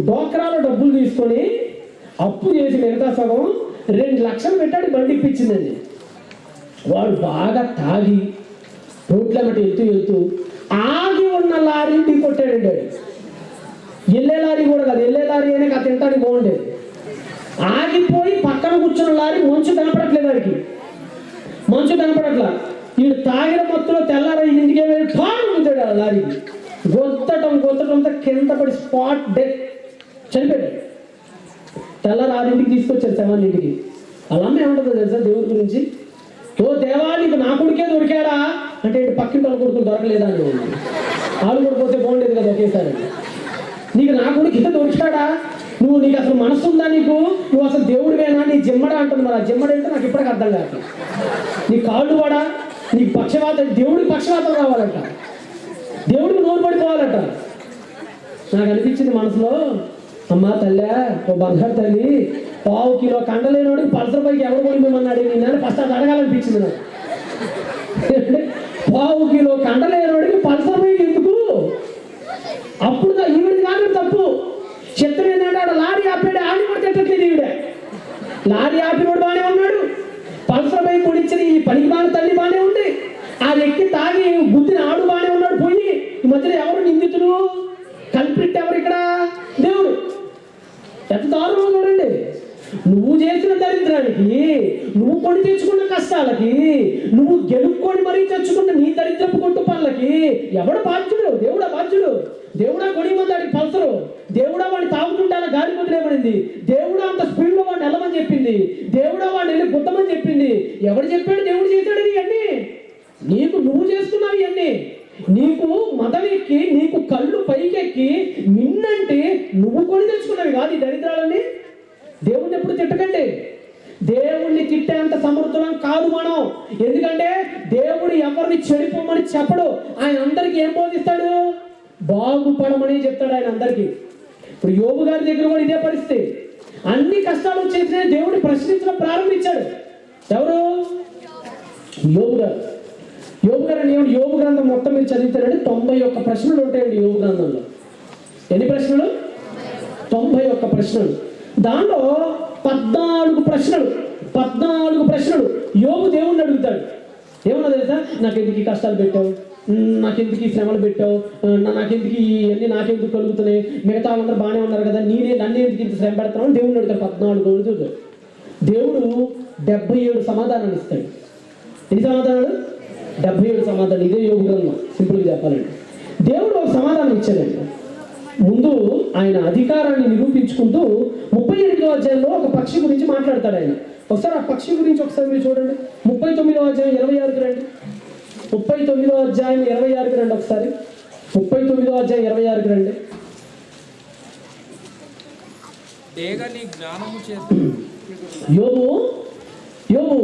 డోక్రాలో డబ్బులు తీసుకొని అప్పు చేసి మిగతా సగం 2 లక్షలు పెట్టాడు, బండి ఇప్పించిందండి. వాడు బాగా తాగి రోడ్లమ్మటి వెళ్తూ ఆగి ఉన్న లారీని ఢీ కొట్టాడండి. వాడు వెళ్ళే లారీ కూడా కాదు, వెళ్ళే లారీ అయినా కాదు, తింటానికి బాగుండేది. ఆగిపోయి పక్కన కూర్చున్న లారీ మంచు కనపడట్లేదు. వాడికి మంచు కనపడట్లా. వీడు తాగిన మొత్తంలో తెల్లారి ఇంటికి వెళ్ళి పాడుతాడు ఆ లారీకి. గొంతటంతో కింద పడి స్పాట్ డెత్, చనిపోయాడు. తెల్లారి 6ంటికి తీసుకొచ్చారు, 7ంటికి. అలా ఏమంటుందో తెలుసా దేవుడి గురించి? ఓ దేవా, నీకు నా కొడుకే దొరికాడా అంటే పక్కింటి వాళ్ళ కొడుకులు దొరకలేదా అని. వాళ్ళు కొడుకోతే బాగుండేది కదా ఒకేసారి. నీకు నా కొడుకే దొరికాడా, నీకు అసలు మనసు ఉందా, నువ్వు అసలు దేవుడివేనా, నీ జిమ్మడా అంటుంది. మరి ఆ జిమ్మడ అంటే నాకు ఇప్పటికి అర్థం కాదు. నీ కాళ్ళు వాడా, నీకు పక్షవాతం, దేవుడికి పక్షవాతం రావాలంట, దేవుడికి నోరు పడిపోవాలంట. నాకు అనిపించింది మనసులో, అమ్మా తల్లి, ఓ బంగారు తల్లి, 1/2 కిలో కండలేనోడికి పల్సర్ పైకి ఎవరు కొనిపోమన్నాడు నేను ఫస్ట్ అది అడగాలనిపించింది నాకు. 1/2 కిలో కండలేనోడికి పల్సర్ పైకి ఎందుకు? అప్పుడు ఈవిడ కాదు తప్పు. చిత్రం ఏంటంటే ఆడ లారీ ఆపాడు, ఆడి కూడా తిట్టట్లేదు ఈవిడ. లారీ ఆపినోడు బాగానే ఉన్నాడు, పల్సర్ బైక్ కొనిచ్చిన ఈ పనికి బాగా తల్లి బాగానే ఉంది, అది ఎక్కి తాగి బుద్ధిని ఆడు బాగానే ఉన్నాడు. పోయి ఈ మధ్యలో ఎవరు నిందితులు, కల్ప్రిట్ ఎవరు ఇక్కడ? దేవుడు. ఎంత దారుణం చూడండి. నువ్వు చేసిన దరిద్రానికి, నువ్వు కొని తెచ్చుకున్న కష్టాలకి, నువ్వు గెలుక్కొని మరీ తెచ్చుకున్న నీ దరిద్రపు కొట్టు పనులకి ఎవడు బాధ్యుడు? దేవుడా బాధ్యుడు. దేవుడా కొనిమంది వాడికి పల్సరు, దేవుడా వాడిని తాగుతుంటే అలా గాలి వదిలేమనింది, దేవుడా అంత స్పీడ్లో వాడిని వెళ్ళమని చెప్పింది, దేవుడా వాడిని వెళ్ళి గుద్దమని చెప్పింది. ఎవడు చెప్పాడు దేవుడు చేశాడు ఇవన్నీ? నీకు నువ్వు చేసుకున్నావు ఇవన్నీ. నీకు మదవెక్కి, నీకు కళ్ళు పైకెక్కి నిన్నంటే నువ్వు కొని తెచ్చుకున్నవి కాదు ఈ దరిద్రాలన్నీ. దేవుడిని ఎప్పుడు తిట్టకండి. దేవుణ్ణి తిట్టేంత సమర్థులం కాదు మనం. ఎందుకంటే దేవుడు ఎవరిని చెడిపోమని చెప్పడు. ఆయన అందరికీ ఏం బోధిస్తాడు? బాగుపడమని చెప్తాడు ఆయన అందరికీ. ఇప్పుడు యోబు గారి దగ్గర కూడా ఇదే పరిస్థితి. అన్ని కష్టాలు వచ్చేసిన దేవుడు ప్రశ్నించడం ప్రారంభించాడు. ఎవరు? యోబు గారు. యోబు గారు అని యోబు గ్రంథం మొత్తం మీరు చదివితేనండి 91 ప్రశ్నలు ఉంటాయండి యోబు గ్రంథంలో. ఎన్ని ప్రశ్నలు? 91 ప్రశ్నలు. దానిలో 14 ప్రశ్నలు యోబు దేవుణ్ణి అడుగుతాడు. ఏమన్నా తెలుసా? నాకెందుకు ఈ కష్టాలు పెట్టావు, నాకెందుకు ఈ శ్రమలు పెట్టావు, నాకెందుకు ఇవన్నీ నాకెందుకు కలుగుతున్నాయి, మిగతా వాళ్ళందరూ బాగానే ఉన్నారు కదా, నన్ను ఎందుకు ఇంత శ్రమ పెడతావు అని దేవుణ్ణి అడుగుతాడు. 14 రోజులు దేవుడు 77 సమాధానాలు ఇస్తాడు. ఎన్ని సమాధానాలు? 77 సమాధానం. ఇదే యోబు గ్రంథం సింపుల్గా చెప్పాలంటే. దేవుడు ఒక సమాధానం ఇచ్చాడండి. ముందు ఆయన అధికారాన్ని నిరూపించుకుంటూ 38వ అధ్యాయంలో ఒక పక్షి గురించి మాట్లాడతాడు ఆయన. ఒకసారి ఆ పక్షి గురించి ఒకసారి మీరు చూడండి. 39వ అధ్యాయం 26కి రండి. 39వ అధ్యాయం 26కి రండి. ఒకసారి 39వ అధ్యాయం 26కి రండి. యోబు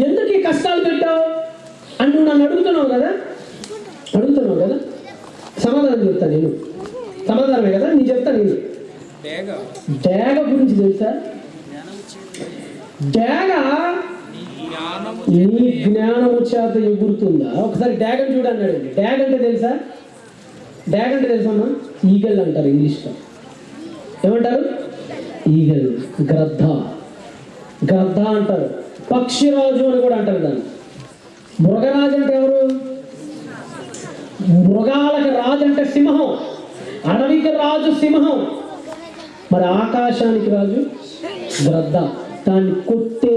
ఎందుకు ఈ కష్టాలు పెట్టావు అని నువ్వు నన్ను అడుగుతున్నావు కదా. సమాధానం చెప్తాను నేను. సమాధానమే కదా నేను చెప్తాను. నేను డేగ గురించి తెలుసా? డేగ నీ జ్ఞానము చేత ఎగురుతుందా? ఒకసారి డ్యాగన్ చూడన్నాడు. డ్యాగ్ అంటే తెలుసా? డ్యాగ్ అంటే తెలుసమ్మా? ఈగల్ అంటారు ఇంగ్లీష్లో. ఏమంటారు? ఈగల్, గ్రద్ద అంటారు. పక్షిరాజు అని కూడా అంటారు దాన్ని. మృగరాజు అంటే ఎవరు? మృగాలకు రాజు అంటే సింహం. అడవికి రాజు సింహం. మరి ఆకాశానికి రాజు గ్రద్ద. దాన్ని కొట్టే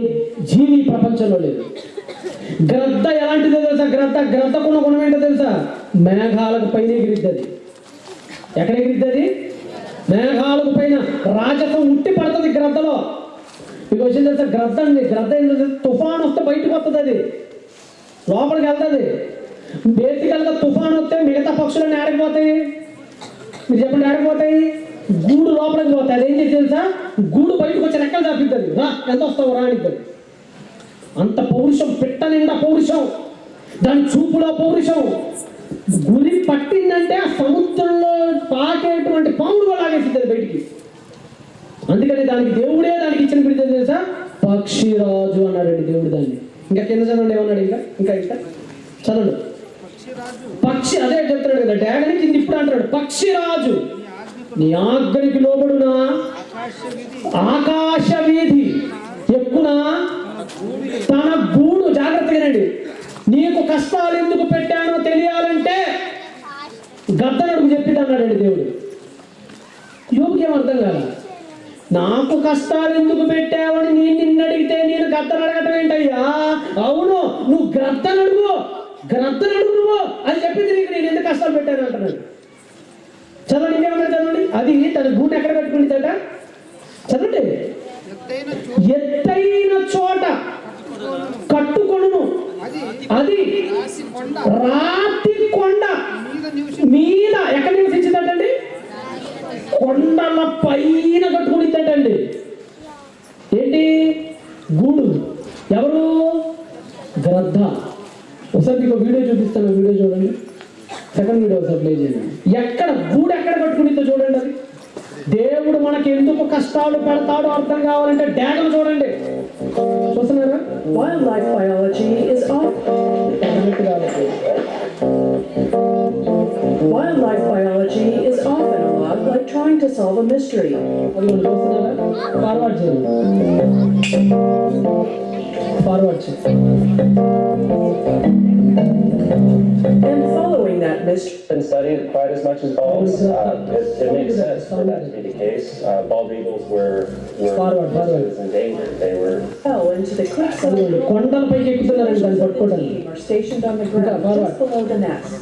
జీవి ప్రపంచంలో లేదు. గ్రద్ద ఎలాంటిదో తెలుసా? గ్రద్దకున్న గుణం ఏంటో తెలుసా? మేఘాలకు పైన ఎగిరిద్ది. అది ఎక్కడ ఎగిరిద్ది? మేఘాలకు పైన. రాజసం ఉట్టి పడుతుంది గ్రద్దలో. మీకు వచ్చింది తెలుసా? గ్రద్ద ఏంటంటే తుఫాను వస్తే బయటకు వస్తుంది. అది లోపలికి వెళ్తుంది. బేసికల్గా తుఫాను వస్తే మిగతా పక్షులన్నీ ఆడిపోతాయి. మీరు చెప్పండి, ఆడిపోతాయి. గూడు లోపలికి పోతాయి. అదేం చేసి తెలుసా? గూడు బయటకు వచ్చి రెక్కలు చాపిద్ది. రా, ఎంత వస్తావు రానిద్ది. అంత పౌరుషం, పిట్ట నిండా పౌరుషం, దాని చూపులో పౌరుషం. గురి పట్టిందంటే ఆ సముద్రంలో పాకేటువంటి పాములు లాగేసింది అది బయటికి. అందుకని దానికి దేవుడే దానికి ఇచ్చిన బిడ్డ తెలుసా? పక్షిరాజు అన్నాడండి దేవుడు దాన్ని. ఇంకా కింద చదవండి ఏమన్నాడు? ఇంకా చదవండి. పక్షి, అదే చెప్తున్నాడు కదా. డ్యాగని కింద ఇప్పుడు అంటాడు పక్షిరాజు నీ ఆజ్ఞకి లోబడునా, ఆకాశ వీధి ఎక్కునా, తన గూడు. జాగ్రత్తగానండి. నీకు కష్టాలు ఎందుకు పెట్టానో తెలియాలంటే గద్దనుడికి చెప్పిద్ది అన్నాడండి దేవుడు. యోబుకి ఏం అర్థం కాదు. నాకు కష్టాలు ఎందుకు పెట్టావని నేను నిన్ను అడిగితే నేను గద్దను అడగటం ఏంటయ్యా? అవును, నువ్వు గ్రద్దను అడుగు నువ్వు అని చెప్పింది నీకు. నేను ఎందుకు కష్టాలు పెట్టాను అంటున్నాడు. చదవండి, ఇంకేమన్నా చదవండి. అది తన గూడు ఎక్కడ పెట్టుకుంటుందట? చదవండి. ఎత్తైన చోట కట్టుకొనును, అది రాతి కొండ మీద. ఎక్కడ నివసించిందటండి? కొండల పైన కట్టుకునిద్దటండి. ఏంటి? గూడు. ఎవరు? గ్రద్ద. ఒకసారి మీకు వీడియో చూపిస్తాను. వీడియో చూడండి. సెకండ్ వీడియో ఒకసారి ప్లే చేయండి. ఎక్కడ గూడు ఎక్కడ కట్టుకునిద్దో చూడండి. అది దేవుడు మనకి ఎందుకు కష్టాలు పెడతాడో అర్థం కావాలంటే డ్యాగను చూడండి. చూస్తున్నారా? Wildlife biology is often a lot like trying to solve a mystery. Forward చేయండి. And following that mystery. Been studied quite as much as balls. It makes sense for that to be the case. Bald eagles were endangered. They were Fell into the cliffs of the కొండలపైకి ఎక్కుతున్నారండి దాన్ని పట్టుకోవడానికి. are stationed on the ground just below the nest.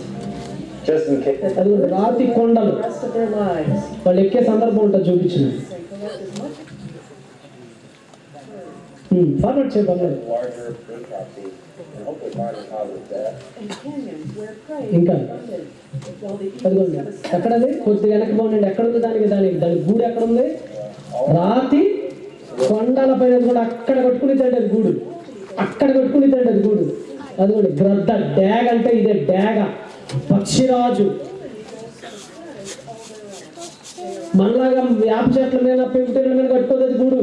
just in case. అది రాతి కొండలు The rest of their lives. వాళ్ళు ఎక్కే సందర్భం ఉంటుంది చూపించిన. ఫార్వర్డ్ చేయబడి Larger fruit crops and hopefully find a positive death. And canyons where prey ఇంకా is abundant. While the eagles అదిగోండి have a ఎక్కడది కొద్దిగా వెనక్కి పోనండి. ఎక్కడ ఉంది దానికి గూడు ఎక్కడ ఉంది? రాతి కొండల పైన కూడా అక్కడ కట్టుకుని తండ్రి అది గూడు, అక్కడ కట్టుకుని తండ్రి అది గూడు. అది కూడా గ్రద్ద. డ్యాగ్ అంటే ఇదే డ్యాగ, పక్షిరాజు. మనలాగా వేప చెట్ల మీద పెంకుటేల మీద కట్టుకోదు అది గూడు.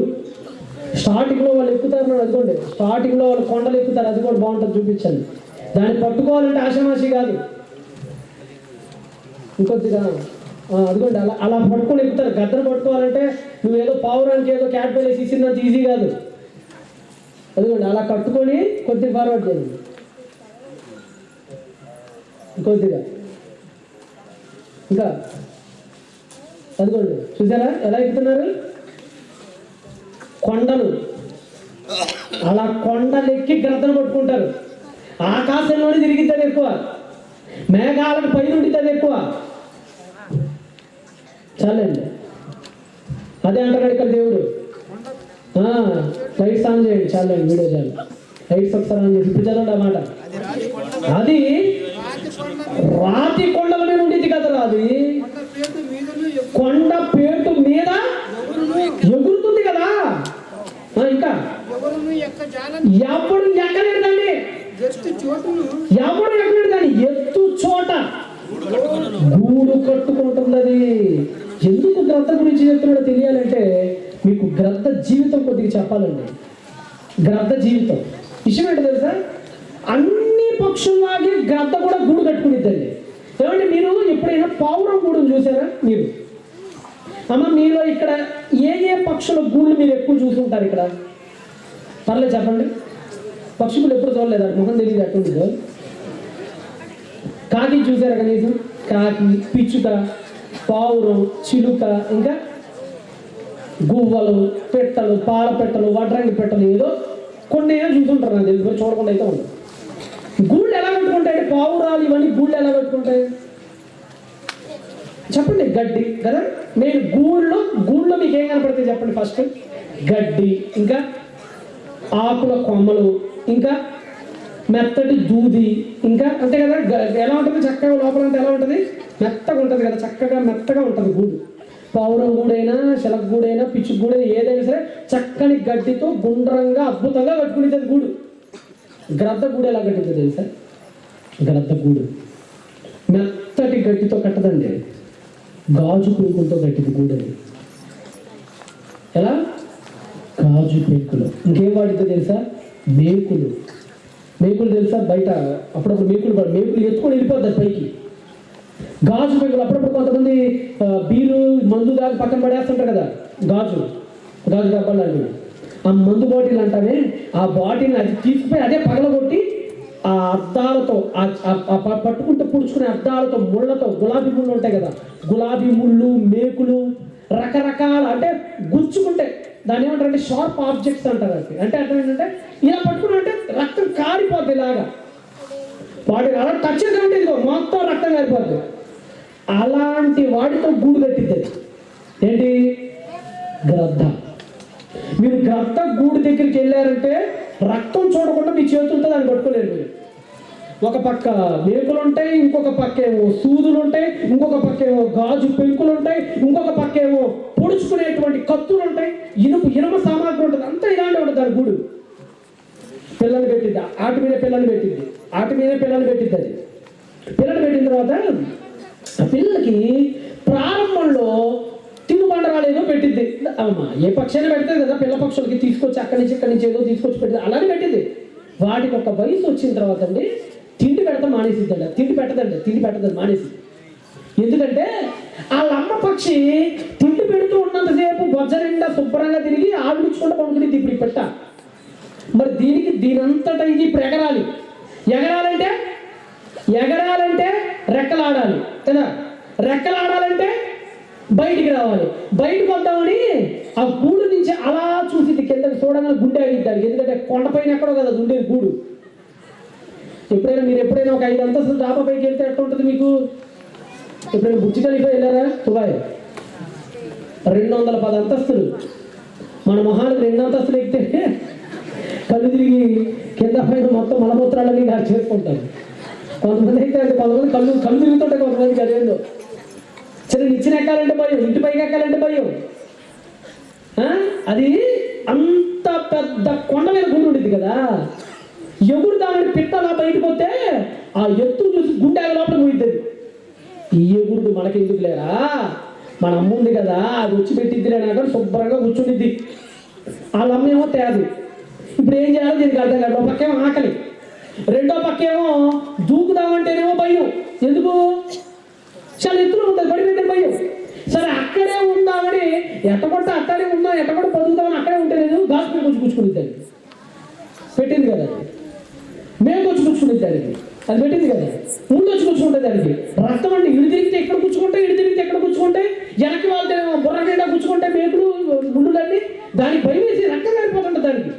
స్టార్టింగ్ లో వాళ్ళు ఎక్కుతారు, అదిగోండి స్టార్టింగ్ లో వాళ్ళు కొండలు ఎక్కుతారు, అది కూడా బాగుంటుంది, చూపించండి. దాన్ని పట్టుకోవాలంటే ఆషామాషి కాదు, ఇంకొద్దిగా అదిగోండి అలా అలా పట్టుకొని ఎక్కుతారు. గద్దను పట్టుకోవాలంటే నువ్వేదో పావురానికి ఏదో క్యాట్ వేసి ఇచ్చినంత ఈజీ కాదు. అదిగోండి అలా కట్టుకొని కొద్దిగా ఫార్వర్డ్ చేయండి, ఇంకొద్దిగా ఇంకా. అదిగోండి చూసారా ఎలా ఎక్కుతున్నారు కొండలు. అలా కొండలు ఎక్కి గ్రద్దను పట్టుకుంటారు. ఆకాశంలోనే తిరిగిద్దని ఎక్కువ, మేఘాలకు పైన ఉండిద్దని ఎక్కువ. చాలండి, అదే అంటాడు ఇక్కడ దేవుడు. లైట్స్ ఆన్ చేయండి, చాలండి వీడియో చాలు. లైట్స్ ఒకసారి ఆన్ చేసి ఇప్పుడు చదవండి అన్నమాట. అది రాతి కొండల మీద ఉండేది కదరా, అది కొండ పేటు మీద ఎగురుతుంది కదా. ఇంకా ఎప్పుడు ఎక్కలేదండి, ఎవడు ఎక్కలేదండి, ఎత్తు చోట గూడు కట్టుకుంటుంది అది. ఎందుకు గ్రద్ద గురించి చెప్తున్నాడో తెలియాలంటే మీకు గ్రద్ద జీవితం కొద్దిగా చెప్పాలండి. గ్రద్ద జీవితం విషయం ఏంటో తెలుసా, అన్ని పక్షుల్లాగే గ్రద్ద కూడా గూడు కట్టుకునిద్దండి. ఏమంటే మీరు ఎప్పుడైనా పావురం గూడును చూసారా మీరు? అమ్మ మీలో ఇక్కడ ఏ ఏ పక్షుల గూళ్ళు మీరు ఎక్కువ చూసుంటారు ఇక్కడ? పర్లేదు చెప్పండి. పక్షులు ఎప్పుడు చూడలేదు, ముఖం తెలియదు ఎట్టుంటుందో. కాకి చూసారా కనీసం? కాకి, పిచ్చుక, పావురం, చిలుక, ఇంకా గువ్వలు, పెట్టలు, పాల పెట్టలు, వడ్రంగి పెట్టలు, ఏదో కొన్ని ఏదో చూసుంటారు. నాకు తెలిసి చూడకుండా అయితే ఉండదు. గూళ్ళు ఎలా కట్టుకుంటాయి పావురాలు ఇవన్నీ? గూళ్ళు ఎలా కట్టుకుంటాయి చెప్పండి? గడ్డి కదా మెయిన్. గూళ్ళో మీకు ఏం కనపడతాయి చెప్పండి? ఫస్ట్ గడ్డి, ఇంకా ఆకుల కొమ్మలు, ఇంకా మెత్తటి దూది, ఇంకా అంతే కదా. ఎలా ఉంటుంది చక్కగా లోపల అంతా ఎలా ఉంటుంది? మెత్తగా ఉంటుంది కదా, చక్కగా మెత్తగా ఉంటుంది గూడు. పావురం గూడైనా, శలక గూడైనా, పిచ్చి గూడైనా ఏదైనా సరే చక్కని గడ్డితో గుండ్రంగా అద్భుతంగా కట్టుకునేది గూడు. గ్రద్ద గూడు ఎలా కట్టిందో తెలుసా? గ్రద్ద గూడు మెత్తటి గడ్డితో కట్టదండి, గాజు పెంకులతో కట్టింది గూడు. అది ఎలా? గాజు పెంకులు. ఇంకేం వాడితో తెలుసా? మేకులు. మేకులు తెలుసా? బయట అప్పుడప్పుడు మేకులు ఎత్తుకొని వెళ్ళిపోద్ది పైకి. గాజు పెంకులు. అప్పుడప్పుడు కొంతమంది బీరు మందు దాకా పక్కన పడేస్తుంటారు కదా, గాజు డబ్బాలు లాంటివి. ఆ మందు బాటిల్ అంటానే, ఆ బాటిల్ని అది తీసుకుపోయి అదే పగలగొట్టి ఆ అద్దాలతో పట్టుకుంటూ పుడుచుకునే అద్దాలతో, ముళ్ళతో, గులాబీ ముళ్ళు ఉంటాయి కదా, గులాబీ ముళ్ళు, మేకులు, రకరకాల అంటే గుచ్చుకుంటే దాన్ని ఏమంటారంటే షార్ప్ ఆబ్జెక్ట్స్ అంటారు. అది అంటే అర్థం ఏంటంటే ఇలా పట్టుకున్నట్టే రక్తం కారిపోద్ది, ఇలాగా వాటి అలా టచ్ చేద్దామంటే ఇదిగో మొత్తం రక్తం కారిపోద్ది. అలాంటి వాటితో గూడు కట్టిద్ది. ఏంటి? గ్రద్ద. మీరు గ్రద్ద గూడు దగ్గరికి వెళ్ళారంటే రక్తం చూడకుండా మీ చేతులతో దాన్ని పట్టుకోలేరు మీరు. ఒక పక్క మేకులు ఉంటాయి, ఇంకొక పక్క ఏమో సూదులు ఉంటాయి, ఇంకొక పక్క ఏమో గాజు పెంకులు ఉంటాయి, ఇంకొక పక్క ఏమో పొడుచుకునేటువంటి కత్తులు ఉంటాయి, ఇనుమ సామాగ్రి ఉంటుంది. అంతా ఇలాంటి ఉంటుంది దాని గూడు. పిల్లలు పెట్టిద్ది, ఆటి మీద పిల్లలు పెట్టిద్ది, ఆటి మీద పిల్లలు పెట్టిద్ది. అది పిల్లలు పెట్టిన తర్వాత ఆ పిల్లలకి ప్రారంభంలో తినుబండరాలు ఏదో పెట్టిద్ది. అమ్మా ఏ పక్షైనా పెడుతుంది కదా, పిల్ల పక్షులకి తీసుకొచ్చి అక్కడి నుంచి ఏదో తీసుకొచ్చి పెట్టింది, అలానే పెట్టింది. వాటికి ఒక వయసు వచ్చిన తర్వాత అండి తిండి పెడతాం మానేసిద్దండి. తిండి పెట్టదండి మానేసి. ఎందుకంటే వాళ్ళ అమ్మ పక్షి తిండి పెడుతూ ఉన్నంతసేపు బొజ్జ నిండా శుభ్రంగా తిరిగి ఆవిడించుకుంటూ పండుకునేది. ఇప్పుడు పెట్ట మరి దీనంతటా ఇది ఇప్పుడు ఎగరాలంటే రెక్కలాడాలి కదా, రెక్కలాడాలంటే బయటికి రావాలి. బయటకు వద్దామని ఆ గూడు నుంచి అలా చూసి కిందకి చూడగానే గుండె ఆగిద్దానికి. ఎందుకంటే కొండపైన ఎక్కడో కదా ఉండేది గూడు. మీరు ఎప్పుడైనా ఒక 5 అంతస్తులు డాబా పైకి వెళ్తే ఎట్లా ఉంటుంది మీకు? ఎప్పుడైనా బుర్జ్ ఖలీఫా వెళ్ళారా? దుబాయ్ 210 అంతస్తులు. మన మొహానికి 2 అంతస్తులు ఎక్కితే కళ్ళు తిరిగి కింద పైన మొత్తం మలమూత్రాలన్నీ గారు చేసుకుంటారు. కొంతమంది అయితే కొంతమంది కళ్ళు తిరుగుతుంటాయి, కొంతమందికి అదేందో. సరే నిచ్చెన ఎక్కాలంటే భయం, ఇంటి పైకి ఎక్కాలంటే భయం. అది అంత పెద్ద కొండ మీద గుండు ఉండిద్ది కదా, ఎగురు దాని పిట్ట అలా బయటకు వస్తే ఆ ఎత్తు చూసి గుండె లోపల పోయిద్ది. ఈ ఎగురుడు మనకెందుకు లేరా, మన అమ్మ ఉంది కదా అది వచ్చి పెట్టిద్ది లేనా శుభ్రంగా కూర్చుండిద్ది. వాళ్ళ అమ్మేమో తేదు. ఇప్పుడు ఏం చేయాలో దీనికి అర్థం కాదు. ఒక పక్కేమో ఆకలి, రెండో పక్కేమో దూకుదామంటేనేమో భయం. ఎందుకు? చాలా ఎత్తులో ఉంటుంది, పడి పెట్టిన భయం. సరే అక్కడే ఉందామని ఎట్టకొట్ట అక్కడే ఉందాం, ఎట్టకొట్ట బతుకుతామని అక్కడే ఉంటే లేదు, గాసుకుని కొంచెం కూర్చుకునిద్దాన్ని పెట్టింది కదా, మేము వచ్చి కూర్చుకునిద్ది దానికి, అది పెట్టింది కదా, ముందు వచ్చి కూర్చుకుంటుంది దానికి. రక్తం అంటే ఇడి తిరిగితే ఎక్కడ కూర్చుకుంటే, ఇడి తిరిగితే ఎక్కడ కూర్చుకుంటే, వెనక్కి వాళ్ళ బుర్ర నిండా కూర్చుకుంటే మేకులు ముళ్ళులన్నీ దానికి భయం వేసి రక్తం కారిపోతుంటుంది దానికి.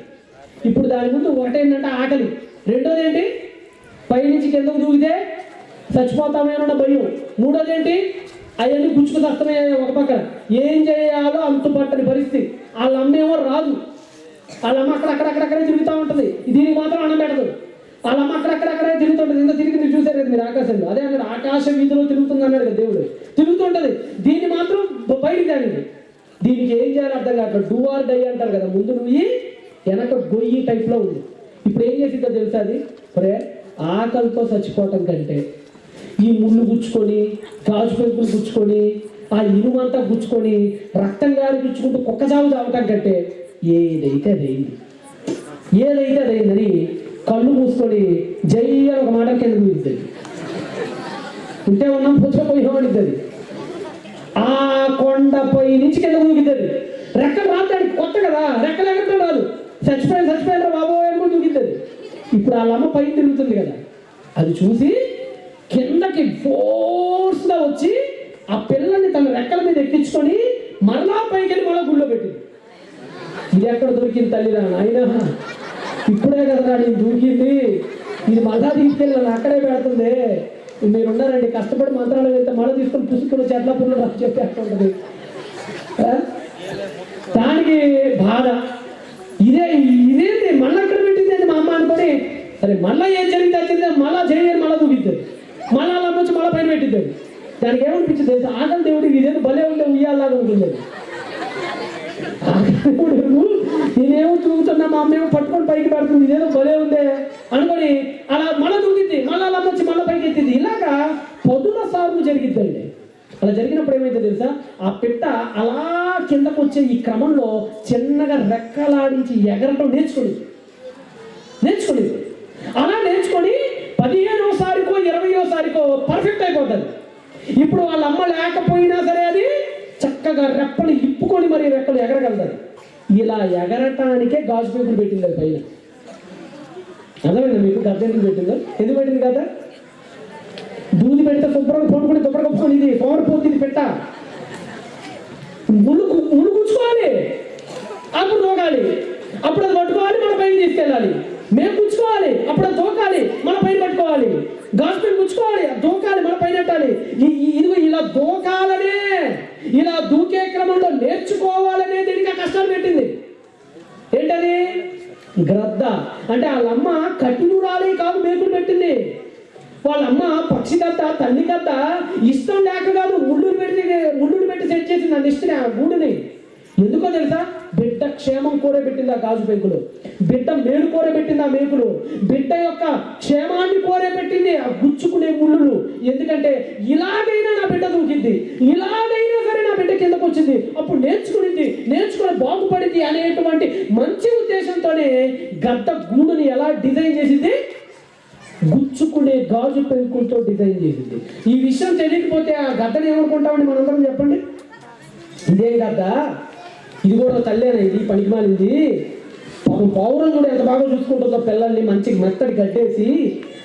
ఇప్పుడు దాని ముందు ఒకటేంటంటే ఆకలి, రెండోది ఏంటి పైనుంచి కిందకు దూకితే చచ్చిపోతామేనన్న భయం, మూడోది ఏంటి అవన్నీ గుచ్చుకు తస్తమే ఒక పక్కన. ఏం చేయాలో అంతుపట్టని పరిస్థితి. వాళ్ళ అమ్మేమో రాదు, వాళ్ళ అమ్మ అక్కడక్కడక్కడే తిరుగుతూ ఉంటుంది, దీనికి మాత్రం అన్నం పెట్టదు. వాళ్ళ అమ్మ అక్కడక్కడక్కడే తిరుగుతుంటుంది. ఇంత తిరిగి మీరు చూసారు కదా మీరు ఆకాశంలో, అదే అన్నాడు ఆకాశ వీధిలో తిరుగుతుంది అన్నాడు కదా దేవుడు, తిరుగుతుంటుంది. దీన్ని మాత్రం బయటికి దానిది. దీనికి ఏం చేయాలో అర్థం కాదు. డూ ఆర్ డై అంటారు కదా, ముందు నువ్వు వెనక గొయ్యి టైప్లో ఉంది. ఇప్పుడు ఏం చేసిందో తెలుసా అది, ఒరే ఆకలితో చచ్చిపోవటం కంటే ఈ ముళ్ళు గుచ్చుకొని, గాజు పెంకులు గుచ్చుకొని, ఆ ఇనుమంతా గుచ్చుకొని, రక్తం గారి గుచ్చుకుంటూ కుక్క చావు చావటం కంటే ఏదైతే అదైంది, ఏదైతే అదైందని కళ్ళు మూసుకొని జయ్య ఒక మాట కిందకు ఇద్ది. ఉంటే ఉన్నాం పుచ్చపోయేవాడిద్ది. ఆ కొండపై నుంచి కింద దూకిద్ది. రెక్కలు రాత్రానికి కొత్త కదా, రెక్కలు ఎగరటం రాదు. చచ్చిపోయిన బాబోయ్ అని కూడా దూకిద్ది. ఇప్పుడు వాళ్ళ అమ్మ పైన తిరుగుతుంది కదా, అది చూసి కిందకి ఫోర్స్గా వచ్చి ఆ పిల్లల్ని తన రెక్కల మీద ఎక్కించుకొని మరలా పైకి వెళ్ళి మళ్ళీ గుళ్ళో పెట్టింది. ఇది ఎక్కడ దొరికింది తల్లిరా నాయనా, ఇప్పుడే కదా నేను దూకింది, ఇది మళ్ళా తీసుకెళ్ళి నన్ను అక్కడే పెడుతుంది. మీరున్నారండి కష్టపడి మంత్రాలు వెళ్తే మళ్ళీ తీసుకొని పుసుకుని చెట్ల పుల్ల రాసి చెప్పేస్తుంటుంది. దానికి బాధ ఇదేంటి మళ్ళీ అక్కడ పెట్టింది అని మా అమ్మ అనుకొని, సరే మళ్ళీ ఏం జరిగింది వచ్చింది మళ్ళా చేయని మళ్ళీ దూకిద్ది, మళ్ళీ అలా వచ్చి మళ్ళీ పైన పెట్టిద్ది. దానికి ఏమనిపించింది ఆకలి దేవుడికి ఇదేదో భలే ఉంటే ఉయ్యాలాగా ఉంటుంది. నేనేమో తూగుతున్నా, మా అమ్మ ఏమో పట్టుకొని పైకి పెడుతుంది, ఇదేదో భలే ఉందే అనుకొని అలా మళ్ళీ దూకిద్ది, మళ్ళీ అలా వచ్చి మళ్ళీ పైకి ఎత్తింది. ఇలాగా పొదుల సార్లు జరిగిద్దండి. అలా జరిగినప్పుడు ఏమైతే తెలుసా, ఆ పిట్ట అలా కిందకు వచ్చే ఈ క్రమంలో చిన్నగా రెక్కలాడించి ఎగరటం నేర్చుకునేది. అలా నేర్చుకొని 15వసారికో 20వసారికో పర్ఫెక్ట్ అయిపోతుంది. ఇప్పుడు వాళ్ళ అమ్మ లేకపోయినా సరే అది చక్కగా రెప్పలు ఇప్పుకొని మరి రెక్కలు ఎగరగలుగుతుంది. ఇలా ఎగరటానికే గాజు పేపర్లు పెట్టింది అది పైన. అర్థమైందా మీకు గద్ద ఎందుకు పెట్టిందో? ఎందుకు పెట్టింది కదా, దూది పెడితే శుభ్రంగా పొడుకుని దుప్పటి కప్పుకొని ఇది పోతుంది పెట్ట, ముళ్ళు గుచ్చుకోవాలి, అప్పుడు దూకాలి, అప్పుడు అది పట్టుకోవాలి, మన పైన తీసుకెళ్ళాలి. మేము గుచ్చుకోవాలి, అప్పుడు అది దూకాలి, మన పైన పట్టుకోవాలి. గాజు పెన్ గుచ్చుకోవాలి, దూకాలి, మన పైన పెట్టాలి. ఇదిగో ఇలా దూకాలనే, ఇలా దూకే క్రమంలో నేర్చుకోవాలనే దీనికి కష్టాలు పెట్టింది. ఏంటది? గ్రద్ద. అంటే వాళ్ళమ్మ కట్టినూరాలి కాదు మేకులు పెట్టింది. వాళ్ళమ్మ పక్షి గద్ద, తల్లి గద్ద ఇష్టం లేక కాదు, ముళ్ళుని పెట్టి సెట్ చేసింది ఆ నిష్ఠని, ఆ గూడుని. ఎందుకో తెలుసా, బిడ్డ క్షేమం కోరే పెట్టింది ఆ గాజు పెంకులు, బిడ్డ మేలు కోరే పెట్టింది ఆ మేకులు, బిడ్డ యొక్క క్షేమాన్ని కోరే పెట్టింది ఆ గుచ్చుకునే ముళ్ళులు. ఎందుకంటే ఇలాగైనా నా బిడ్డ దూకింది, ఇలాగైనా సరే నా బిడ్డ కిందకు వచ్చింది, అప్పుడు నేర్చుకుని బాగుపడింది అనేటువంటి మంచి ఉద్దేశంతోనే గద్ద గూడుని ఎలా డిజైన్ చేసింది, గుచ్చుకునే గాజు పెంకులతో డిజైన్ చేసింది. ఈ విషయం తెలియకపోతే ఆ గద్దను ఏమనుకుంటామని మనందరం చెప్పండి. ఇదేం గద్ద, ఇది కూడా తల్లేనా, ఇది పనికిమాలింది, పాపం పౌరం కూడా ఎంత బాగా చూసుకుంటుందో పిల్లల్ని, మంచి మెత్తడి గడ్డేసి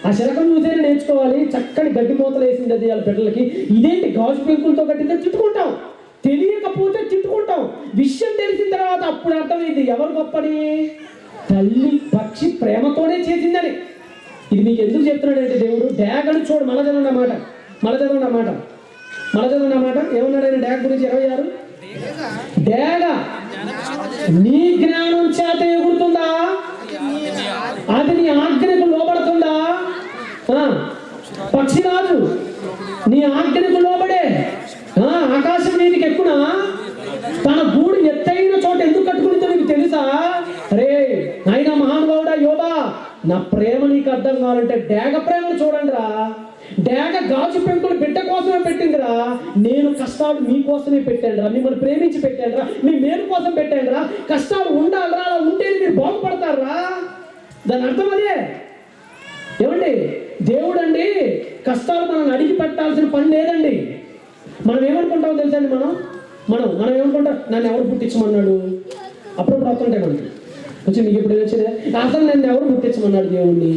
ఆ శరకం చూసేనే నేర్చుకోవాలి, చక్కని గడ్డి మూతలు వేసింది అది వాళ్ళ పిల్లలకి. ఇదేంటి గాజు పెంకులతో కట్టిందే, తిట్టుకుంటాం. తెలియకపోతే తిట్టుకుంటాం. విషయం తెలిసిన తర్వాత అప్పుడు అర్థమైంది ఎవరు గొప్పని, తల్లి పక్షి ప్రేమతోనే చేసిందని. ఇది మీకు ఎందుకు చెప్తున్నాడంటే దేవుడు, డ్యాగను చూడు, మళ్ళా చదవండి అన్నమాట. ఏమన్నాడు ఆయన డ్యాగ్ గురించి? 26 డేగ నీ జ్ఞానం చేత ఎగురుతుందా, అది నీ ఆజ్ఞకు లోబడుతుందా? పక్షిరాజు నీ ఆజ్ఞకు లోబడే ఆకాశం మీదకి ఎక్కునా, తన గూడు ఎత్తైన చోట ఎందుకు కట్టుకుంటుందో నీకు తెలుసా? నా ప్రేమ నీకు అర్థం కావాలంటే డేగ ప్రేమను చూడండి రా. డేగ గాజు పెంకులు బిడ్డ కోసమే పెట్టిందిరా. నేను కష్టాలు మీకోసమే పెట్టాను రా, మిమ్మల్ని ప్రేమించి పెట్టాను రా, మీ మేలు కోసం పెట్టాను రా. కష్టాలు ఉండాలిరా, అలా ఉంటే మీరు బాగుపడతారా. దాని అర్థం అదే. ఏమండి, దేవుడు అండి కష్టాలు మనం అడిగి పెట్టాల్సిన పని లేదండి. మనం ఏమనుకుంటామో తెలుసండి, మనం ఏమనుకుంటాం, నన్ను ఎవరు పుట్టించమన్నాడు. అప్పుడప్పుడు వస్తుంటాయి మనకి వచ్చి, మీకు ఇప్పుడు వచ్చిందే అసలు నన్ను ఎవరు పుట్టించమన్నాడు దేవుణ్ణి.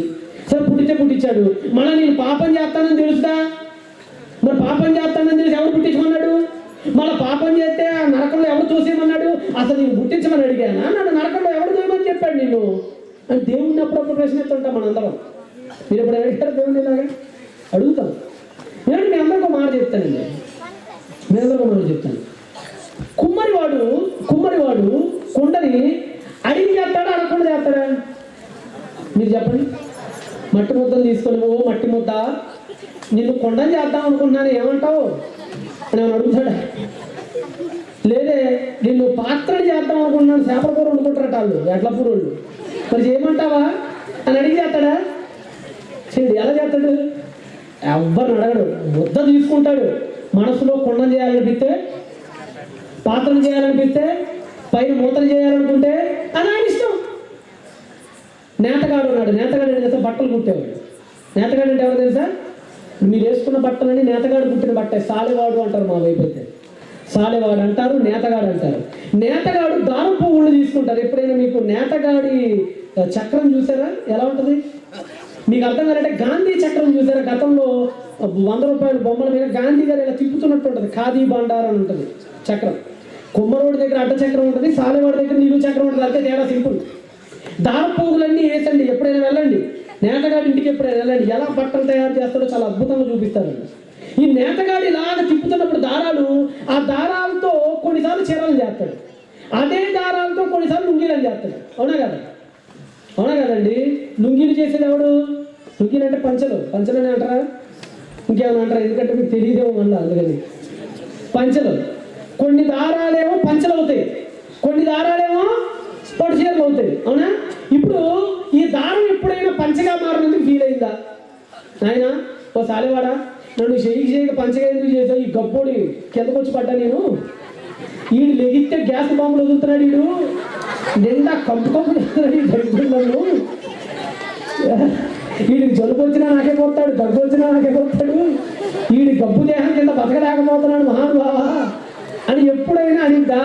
సరే పుట్టించాడు. మళ్ళీ నేను పాపం చేస్తానని తెలుసుదా, మరి పాపం చేస్తానని తెలిసి ఎవరు పుట్టించమన్నాడు. మళ్ళీ పాపం చేస్తే ఆ నరకంలో ఎవరు చూసేయమన్నాడు. అసలు నేను పుట్టించమని అడిగానా, నన్ను నరకంలో ఎవరు చూయమని చెప్పాడు నిన్ను అని దేవుణ్ణి అప్పుడప్పుడు ప్రశ్న ఎత్తుంటాం మనందరం. మీరు ఎప్పుడు అడిగారు దేవుణ్ణి? ఇలాగా అడుగుతాం. నేను మీ అందరికీ ఒక మాట చెప్తానండి, మీ అందరికీ ఒక మాట చెప్తాను. కుమ్మరివాడు కుండని అడిగి చేస్తాడా, అడగకుండా చేస్తాడా? మీరు చెప్పండి. మట్టి ముద్దను తీసుకొని మట్టి ముద్ద నిన్ను కొండని చేద్దాం అనుకుంటున్నాను ఏమంటావు అని ఏమైనా అడుగుతాడా? లేదే నిన్ను పాత్రని చేద్దాం అనుకుంటున్నాను, చేపల కూర వండుకుంటారట వాళ్ళు, ఎట్ల పూరోళ్ళు, మరి చేయమంటావా అని అడిగి చేస్తాడా? చేయడు. ఎలా చేస్తాడు? ఎవ్వరిని అడగడు, ముద్ద తీసుకుంటాడు. మనసులో కొండను చేయాలనిపిస్తే, పాత్రను చేయాలనిపిస్తే, పైన మూతలు చేయాలనుకుంటే అది ఆయన ఇష్టం. నేతగాడు ఉన్నాడు. నేతగాడు అంటే బట్టలు కుట్టేవాడు. నేతగాడు అంటే ఎవరు తెలుసా? మీరు వేసుకున్న బట్టలని నేతగాడు కుట్టిన బట్టే. సాలెవాడు అంటారు మా వైపు అయితే. సాలెవాడు అంటారు, నేతగాడు అంటారు. నేతగాడు దారం పువ్వులు తీసుకుంటారు. ఎప్పుడైనా మీకు నేతగాడి చక్రం చూసారా? ఎలా ఉంటుంది మీకు అర్థం కాదంటే, గాంధీ చక్రం చూసారా? గతంలో 100 రూపాయల బొమ్మల మీద గాంధీ గారు ఇలా తిప్పుతున్నట్టు ఉంటుంది. ఖాదీ బండార్ అని ఉంటుంది చక్రం. కుమ్మరోడి దగ్గర అడ్డ చక్రం ఉంటుంది, సాలెవాడి దగ్గర నిలువు చక్రం ఉంటుంది. అంతే తేడా, సింపుల్. దారం పువ్వులన్నీ వేసండి. ఎప్పుడైనా వెళ్ళండి నేతగాడి ఇంటికి, ఎప్పుడైనా వెళ్ళండి, ఎలా బట్టలు తయారు చేస్తారో చాలా అద్భుతంగా చూపిస్తారండి. ఈ నేతగాడి ఇలాగా తిప్పుతున్నప్పుడు ఆ దారాలతో కొన్నిసార్లు చీరలు చేస్తాడు, అదే దారాలతో కొన్నిసార్లు లుంగీలను చేస్తాడు. అవునా కదండి? లుంగీలు చేసేది ఎవడు? లుంగీలు అంటే పంచలని అంటారా, ఇంకేమైనా అంటారా? ఎందుకంటే మీకు తెలియదేమో మళ్ళీ, అందుకని పంచలు. కొన్ని దారాలేమో పంచలు అవుతాయి, కొన్ని దారాలేమో పట్టు చీరలు అవుతాయి. అవునా? ఇప్పుడు ఈ దారం ఎప్పుడైనా పంచగా మారినందుకు ఫీల్ అయిందా? ఆయన ఓ సాలేవాడా, నన్ను చేయక పంచగా ఎందుకు చేసావు? ఈ గబ్బోడి కిందకు వచ్చి పడ్డా నేను, వీడు లెగిస్తే గ్యాస్ బాంబులు వదులుతున్నాడు, వీడు నిండా కంపు దరిద్రులను, వీడికి జలుబు వచ్చినా నాకే పోతాడు, దగ్గు వచ్చినా నాకే పోతాడు, వీడి గబ్బు దేహం కింద బతకలేకపోతున్నాడు మహానుభావ అని ఎప్పుడైనా అనిద్దా?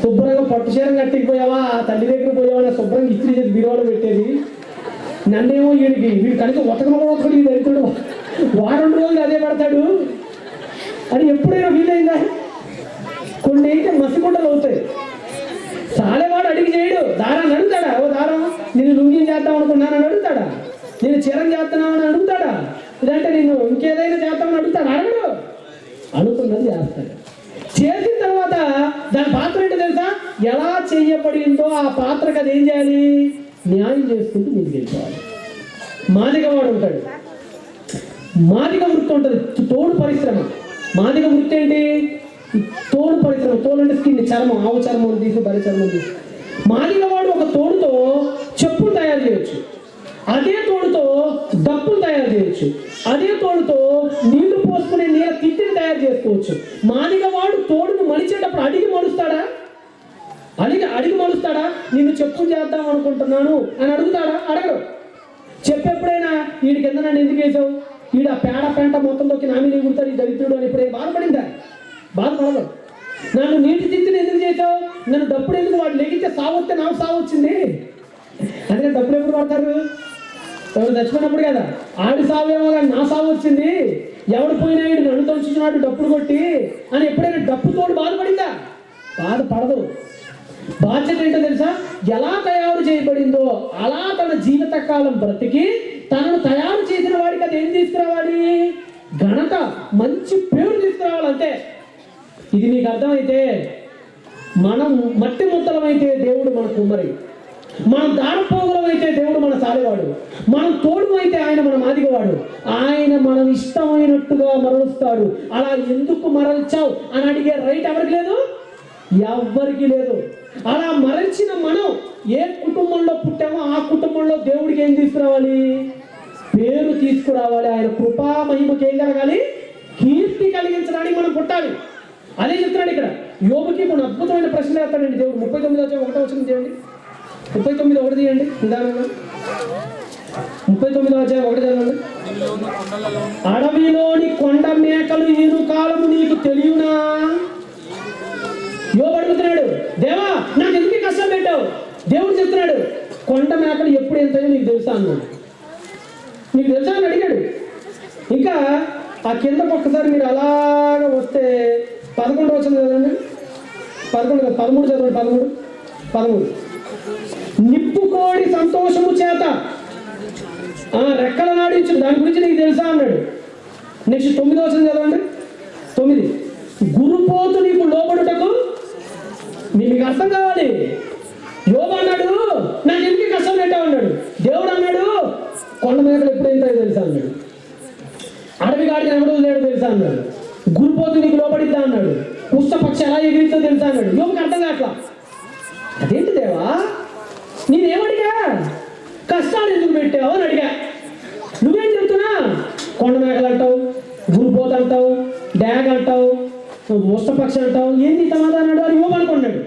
శుభ్రంగా పట్టు చీర కట్టిపోయావా, తల్లి దగ్గర పోయావా, శుభ్రంగా ఇస్త్రీ చేసి బీరువాలో పెట్టేది. నన్నేమో వీడు కనీసం ఒతకడు, ఈ దరిద్రుడు వారం రోజులు అదే పెడతాడు అని ఎప్పుడైనా ఫీల్ అయిందా? కొన్ని అయితే మసిగుండలు అవుతాయి. సాలేవాడు అడిగి చేయడు. దారాన్ని అడుగుతాడా? ఓ దారం, నేను లుంగిని చేద్దాం అనుకున్నానని అడుగుతాడా? నేను చీరం చేస్తున్నామని అడుగుతాడా? ఇదంటే నేను ఇంకేదైనా చేద్దామని అడుగుతాడు? అడగడు. అనుకున్నది చేస్తాడు. చేసిన తర్వాత దాని పాత్ర ఏంటో తెలుసా? ఎలా చేయబడిందో ఆ పాత్రకు అది ఏం చేయాలి? న్యాయం చేసుకుంటూ ముందుకు వెళ్ళిపోవాలి. మాదిగవాడు ఉంటాడు, మాదిగ వృత్తి ఉంటుంది, తోడు పరిశ్రమ. మాదిగ వృత్తి ఏంటి? తోడు పరిశ్రమ. తోడు అంటే స్కిన్, చర్మం, ఆవు చర్మం తీసి బరి చర్మం తీసి. మాదిగవాడు ఒక తోడుతో చెప్పులు తయారు చేయొచ్చు, అదే తోడుతో డప్పులు తయారు చేయొచ్చు, అదే తోడుతో నీళ్లు పోసుకునే నీళ్ళ తిత్తిని తయారు చేసుకోవచ్చు. మాదిగవాడు తోడును మలిచేటప్పుడు అడిగి మలుస్తాడా? అడిగి మలుస్తాడా? నిన్ను చెప్పు చేద్దాం అనుకుంటున్నాను అని అడుగుతాడా? అడగడు. చెప్పెప్పుడైనా వీడికి కింద నన్ను ఎందుకు వేసావు, వీడు ఆ పేడ పెంట మొత్తంలోకి నామి ఎగురుతాడు ఈ దరిద్రుడు అని ఎప్పుడైనా బాధపడిందా? బాధపడదు. నన్ను నీటి తిత్తిని ఎందుకు చేసావు, నన్ను డప్పుడు ఎందుకు, వాడు లెగితే సావొస్తే నాకు సావొచ్చింది. అందుకని డప్పులు ఎప్పుడు పడతారు? ఎవరు చచ్చిపోయినప్పుడు కదా. ఆడి సావేమో కానీ నా సావు వచ్చింది, ఎవడు పోయినా వీడు నన్ను తొంచుతున్నాడు డప్పులు కొట్టి అని ఎప్పుడైనా డప్పుతోడు బాధపడిందా? బాధపడదు. బాధ్యత ఏంటో తెలుసా? ఎలా తయారు చేయబడిందో అలా తన జీవిత కాలం బ్రతికి తనను తయారు చేసిన వాడికి అది ఏం తీసుకురావాలి? ఘనత, మంచి పేరు తీసుకురావాలంతే. ఇది మీకు అర్థమైతే, మనం మట్టి ముద్దలమైతే దేవుడు మన కుమ్మరి, మనం దారపోగులం అయితే దేవుడు మన సాలేవాడు, మనం తోడు అయితే ఆయన మన మాదిగవాడు. ఆయన మనం ఇష్టమైనట్టుగా మరలుస్తాడు. అలా ఎందుకు మరల్చావు అని అడిగే రైట్ ఎవరికి లేదు? ఎవ్వరికి లేదు. అలా మరచిన మనం ఏ కుటుంబంలో పుట్టామో ఆ కుటుంబంలో దేవుడికి ఏం తీసుకురావాలి? పేరు తీసుకురావాలి. ఆయన కృపా మహిమకి ఏం కలగాలి? కీర్తి కలిగించడానికి మనం పుట్టాలి. అదే చెప్తున్నాడు ఇక్కడ. యోబుకి కొన్ని అద్భుతమైన ప్రశ్నలు వేస్తాడండి దేవుడు. 39:1 చేయండి. 39:1 తీయండి నిదానంగా. 39:1 చదవండి. అడవిలోని కొండ మేకలు ఈను కాలము నీకు తెలియనా? యోబు అడుగుతున్నాడు, దేవా నాకు ఎందుకు కష్టం పెట్టావు? దేవుడు చెప్తున్నాడు, కొండ మేకలు ఎప్పుడు ఎంతయో నీకు తెలుసా అన్నాడు. నీకు తెలుసా అని అడిగాడు. ఇంకా ఆ కిందకు ఒక్కసారి మీరు అలాగ వస్తే 11 వచ్చింది కదండి. 13 చదవండి. 13 నిప్పుకోడి సంతోషము చేత రెక్కల నాడించు, దాని గురించి నీకు తెలుసా అన్నాడు. నెక్స్ట్ 9 వచ్చింది చదవండి. 9 గురుపోతు నీకు లోబడుటకు. మీకు అర్థం కావాలి. యోబు అన్నాడు, నాకు ఎందుకు కష్టం పెట్టావు అన్నాడు. దేవుడు అన్నాడు, కొండ మేకలు ఎప్పుడు ఎంత తెలుసా అన్నాడు. అడవి గాడిని ఎవడో లేడు తెలుసా అన్నాడు. గురుపోతు నీకు లోబడిద్దా అన్నాడు. పుష్పపక్షి ఎలా ఎగిరితో తెలుసా అన్నాడు. యోబుకి అర్థం కావట్లా. అదేంటి దేవా, నేనేమడిగా? కష్టాలు ఎందుకు పెట్టావు అని అడిగా. నువ్వేం చెప్తున్నా? కొండ మేకలు అంటావు, గురుపోతు అంటావు, డ్యాగ్ అంటావు, పుష్పపక్షి అంటావు, ఏంటి సమాధానం అన్నాడు అని యోబు అనుకున్నాడు.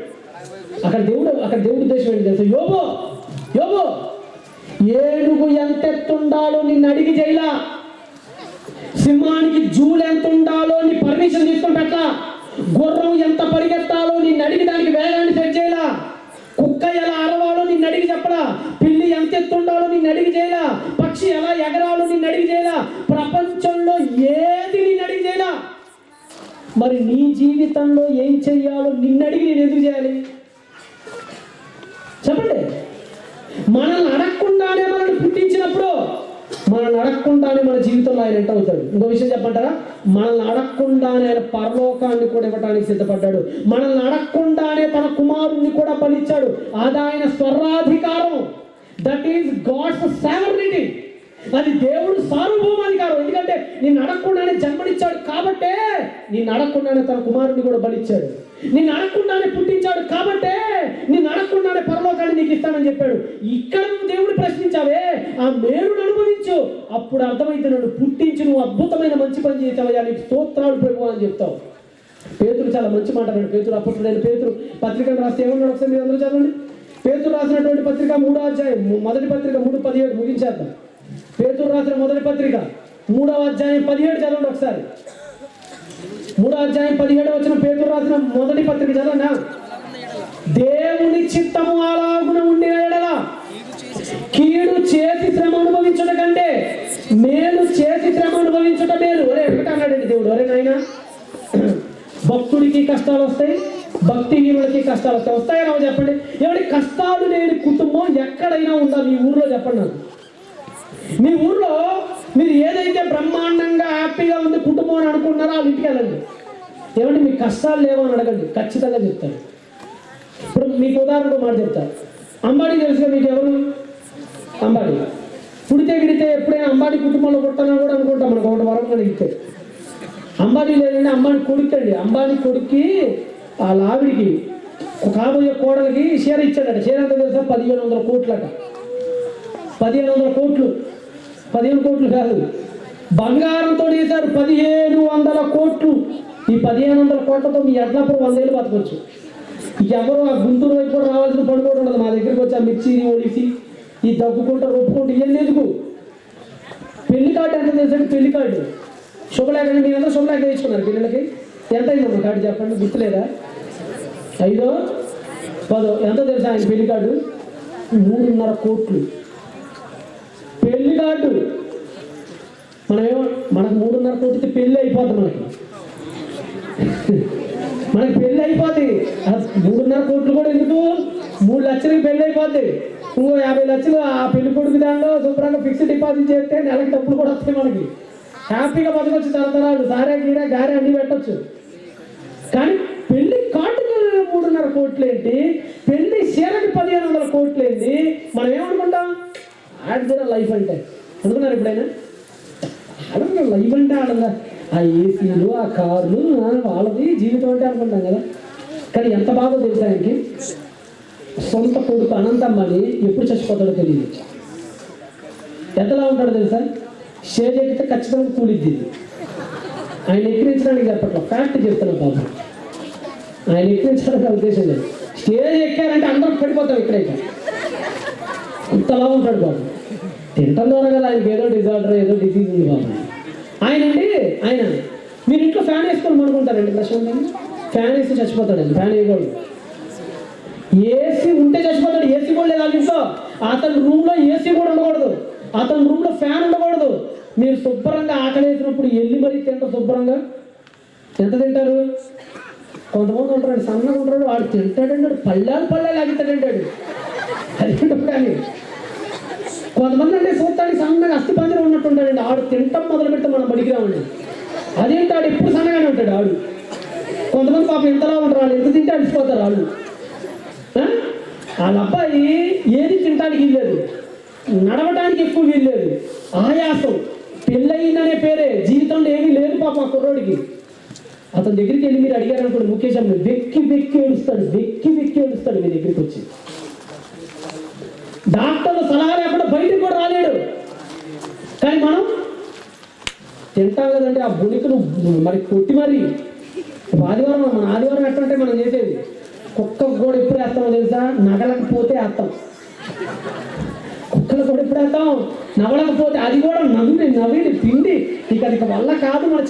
అక్కడ దేవుడు ఉద్దేశం ఏంటి తెలుసా? యోబు ఏనుగు ఎంత ఎత్తుండాలో నిన్ను అడిగి చేయలా. సింహానికి జూలు ఎంత ఉండాలో నీ పర్మిషన్ తీసుకొని పెట్టలా. గుర్రం ఎంత పరిగెత్తాలో నిన్ను అడిగి దానికి వేగాన్ని సెట్ చేయలా. కుక్క ఎలా అరవాలో నిన్ను అడిగి చెప్పలా. పిల్లి ఎంత ఎత్తుండాలో నిన్ను అడిగి చేయలా. పక్షి ఎలా ఎగరాలో నిన్ను అడిగి చేయలా. ప్రపంచంలో ఏది నిన్ను అడిగి చేయలా. మరి నీ జీవితంలో ఏం చెయ్యాలో నిన్ను అడిగి నేను ఎందుకు చేయాలి చెప్పండి? మనల్ని అడగకుండానే మనల్ని పుట్టించినప్పుడు, మనల్ని అడగకుండానే మన జీవితంలో ఆయన ఎంటర్ అవుతాడు. ఇంకో విషయం చెప్పంటారా? మనల్ని అడగకుండానే ఆయన పరలోకాన్ని కూడా ఇవ్వడానికి సిద్ధపడ్డాడు. మనల్ని అడగకుండానే తన కుమారుణ్ణి కూడా బలిచ్చాడు. అది ఆయన స్వర్ణాధికారం. That is God's sovereignty. అది దేవుడు సార్వభౌమాధికారం. ఎందుకంటే నిన్ను అడగకుండానే జన్మనిచ్చాడు కాబట్టే, నిన్ను అడగకుండానే తన కుమారుడిని కూడా బలిచ్చాడు. నిన్ను అడగకుండానే పుట్టించాడు కాబట్టే, నిన్ను అడగకుండానే పరలోకాన్ని నీకు ఇస్తానని చెప్పాడు. ఇక్కడ నువ్వు దేవుడు ప్రశ్నించావే, ఆ మేలును అనుభవించు. అప్పుడు అర్థమైతే నన్ను పుట్టించి నువ్వు అద్భుతమైన మంచి పని చేసావయ్యా, నీకు స్తోత్రాలు ప్రభువా అని చెప్తావు. పేతురు చాలా మంచి మాట అన్నాడు. పేతురు అప్పుడు పేతురు పత్రికను రాస్తే ఏమన్నాడు ఒకసారి మీరు అందరూ చదవండి. పేతురు రాసినటువంటి పత్రిక 3వ అధ్యాయం, మొదటి పత్రిక 3:17 ముగించేద్దాం. పేతురు రాసిన మొదటి పత్రిక 3వ అధ్యాయం 17 చదవండి ఒకసారి. 3వ అధ్యాయం 17 వచ్చిన పేతురు రాసిన మొదటి పత్రిక చదవండి. దేవుని చిత్తము అలాగున ఉండే ఎడల కీడు చేసి శ్రమ అనుభవించుట కంటే మేలు చేసి శ్రమ అనుభవించుట మేలు. ఒరే ఒకటి అన్నాడండి దేవుడు. ఒరే నాయనా, భక్తుడికి కష్టాలు వస్తాయి, భక్తిహీనులకి కష్టాలు వస్తాయి. వస్తాయో రావు చెప్పండి? ఎవరి కష్టాలు లేని కుటుంబం ఎక్కడైనా ఉందా మీ ఊర్లో? చెప్పండి నాకు. మీ ఊర్లో మీరు ఏదైతే బ్రహ్మాండంగా హ్యాపీగా ఉంది కుటుంబం అని అనుకుంటున్నారో వాళ్ళ ఇంటికి వెళ్ళండి. ఏమంటే మీకు కష్టాలు లేవో అని అడగండి, ఖచ్చితంగా చెప్తారు. ఇప్పుడు మీకు ఉదాహరణకు మాట చెప్తారు. అంబానీ తెలుసుగా మీకు? ఎవరు అంబానీ? పుడితే గిడితే ఎప్పుడైనా అంబానీ కుటుంబంలో పుట్టానా కూడా అనుకుంటాం. మనకు ఒకటి వరం అడిగితే అంబానీ లేదండి, అంబానీ కొడుకు అండి. అంబానీ కొడుక్కి వాళ్ళ ఆవిడికి కాబోయే కోడలికి షేర్ ఇచ్చాడట. షేర్ ఎంత తెలుసా? 1500 కోట్లట. 1500 కోట్లు. 15 కోట్లు కాదు, బంగారంతో వేశారు 1500 కోట్లు. ఈ 1500 కోట్లతో మీ ఎడ్లప్పుడు 100 ఏళ్ళు బతకొచ్చు. ఎవరు ఆ గుంటూరు వైపు కూడా రావాల్సిన పని కూడా ఉండదు. మా దగ్గరికి వచ్చి ఆ మిర్చి ఒడిసి ఈ దగ్గుకుంటూ రొప్పుకుంటూ ఇవన్నీ ఎందుకు? పెళ్లి కార్డు ఎంత తెలుసండి? పెళ్లి కార్డు శుభలేఖ. మీరు అందరూ శుభలేఖ వేయించుకున్నారు పిల్లలకి. ఎంత అయిందమ్మా కార్డు చెప్పండి, గుర్తులేదా? 5ో 10ో ఎంత తెలుసా ఆయన పెళ్లి కార్డు? 3.5 కోట్లు పెళ్లి కార్డు. మనకు 3.5 కోట్లకి పెళ్ళి అయిపోద్ది. మనకి పెళ్ళి అయిపోద్ది. 3.5 కోట్లు కూడా ఎందుకు? 3 లక్షలకి పెళ్ళి అయిపోద్ది. ఇంకో 50 లక్షలు ఆ పెళ్లి కొడుకు దాంట్లో శుభ్రంగా ఫిక్స్డ్ డిపాజిట్ చేస్తే నెలకి డబ్బులు కూడా వస్తాయి. మనకి హ్యాపీగా బతకొచ్చు. తరతరాలు సారే గీరే గారే అన్ని పెట్టచ్చు. కానీ పెళ్లి కార్డుకి 3.5 కోట్లు ఏంటి? పెళ్లి చీరకి 1500 కోట్లు ఏంటి? మనం ఏమనుకుంటాం? ఆడదిన లైఫ్ అంటే అనుకున్నారు ఎప్పుడైనా? ఆడదా లైఫ్ అంటే ఆడదా? ఆ ఏసీలు, ఆ కార్లు, వాళ్ళది జీవితం అంటే అనుకుంటాం కదా. కానీ ఎంత బాధో తెలుసా ఆయనకి? సొంత కొడుకు అనంతమ్మని ఎప్పుడు చచ్చిపోతాడో తెలియదు. ఎంతలా ఉంటాడో తెలుసా? స్టేజ్ ఎక్కితే ఖచ్చితంగా కూలిద్ది. ఆయన ఎక్కిరించడానికి చెప్పట్ల, ఫ్యాక్ట్ చెప్తున్నాను పాపం. ఆయన ఎక్కిరించడానికి ఉద్దేశం లేదు. స్టేజ్ ఎక్కారంటే అందరం పడిపోతాం ఇక్కడైతే. అంతలా ఉంటాడు పాపం. తింటం ద్వారా కదా ఆయనకి ఏదో డిజార్డర్ ఏదో డిసీజ్ ఉంది పాపం. ఆయన మీరు ఇంట్లో ఫ్యాన్ వేసుకొని పడుకుంటారండి ప్రశాంతంగా. ఫ్యాన్ వేసి చచ్చిపోతాడండి. ఫ్యాన్ వేయకూడదు. ఏసీ ఉంటే చచ్చిపోతాడు. ఏసీ కూడా లేదు వాళ్ళ ఇంట్లో. అతని రూమ్లో ఏసీ కూడా ఉండకూడదు. అతని రూమ్లో ఫ్యాన్ ఉండకూడదు. మీరు శుభ్రంగా ఆకలి వేసినప్పుడు వెళ్ళి మరీ తింటారు శుభ్రంగా. ఎంత తింటారు? కొంతమంది ఉంటాడు సన్నగా ఉంటాడు, వాడు తింటాడండి, పళ్ళాలు ఆగితాడంటాడు. అది కానీ కొంతమంది అంటే చూస్తాడు సన్నగా అస్థిపంజరం ఉన్నట్టు ఉంటాడండి. ఆడు తింటాం మొదలు పెడితే మనం పడికిరామండి. అదేంటి ఆడు ఎప్పుడు సన్నగానే ఉంటాడు ఆడు. కొంతమంది పాపం ఎంతలా ఉంటారు, వాళ్ళు ఎంత తింటే అలసిపోతారు వాళ్ళు. వాళ్ళ అబ్బాయి ఏది తినడానికి వీల్లేదు, నడవడానికి ఎక్కువ వీల్లేదు, ఆయాసం, పెళ్ళయిందనే పేరే, జీవితంలో ఏమీ లేదు పాపం ఆ కుర్రోడికి. అతని దగ్గరికి వెళ్ళి మీరు అడిగారు అనుకోండి, ముఖేష్ అమ్మ వెక్కి ఏడుస్తాడు మీ దగ్గరికి వచ్చి. డాక్టర్లు సలహా లేకుండా బయటకు కూడా రాలేడు. కానీ మనం తింటాం కదంటే ఆ బుణికను మరి కొట్టి మరి ఆదివారం మన ఆదివారం ఎట్లంటే మనం చేసేది కుక్కకు కూడా ఎప్పుడు వేస్తామో తెలుసా? నగలకపోతే వేస్తాం. కుక్కలు కూడా ఎప్పుడు వేస్తాం? నవలకపోతే అది కూడా నవ్వి పిండి ఇక వల్ల కాదు మన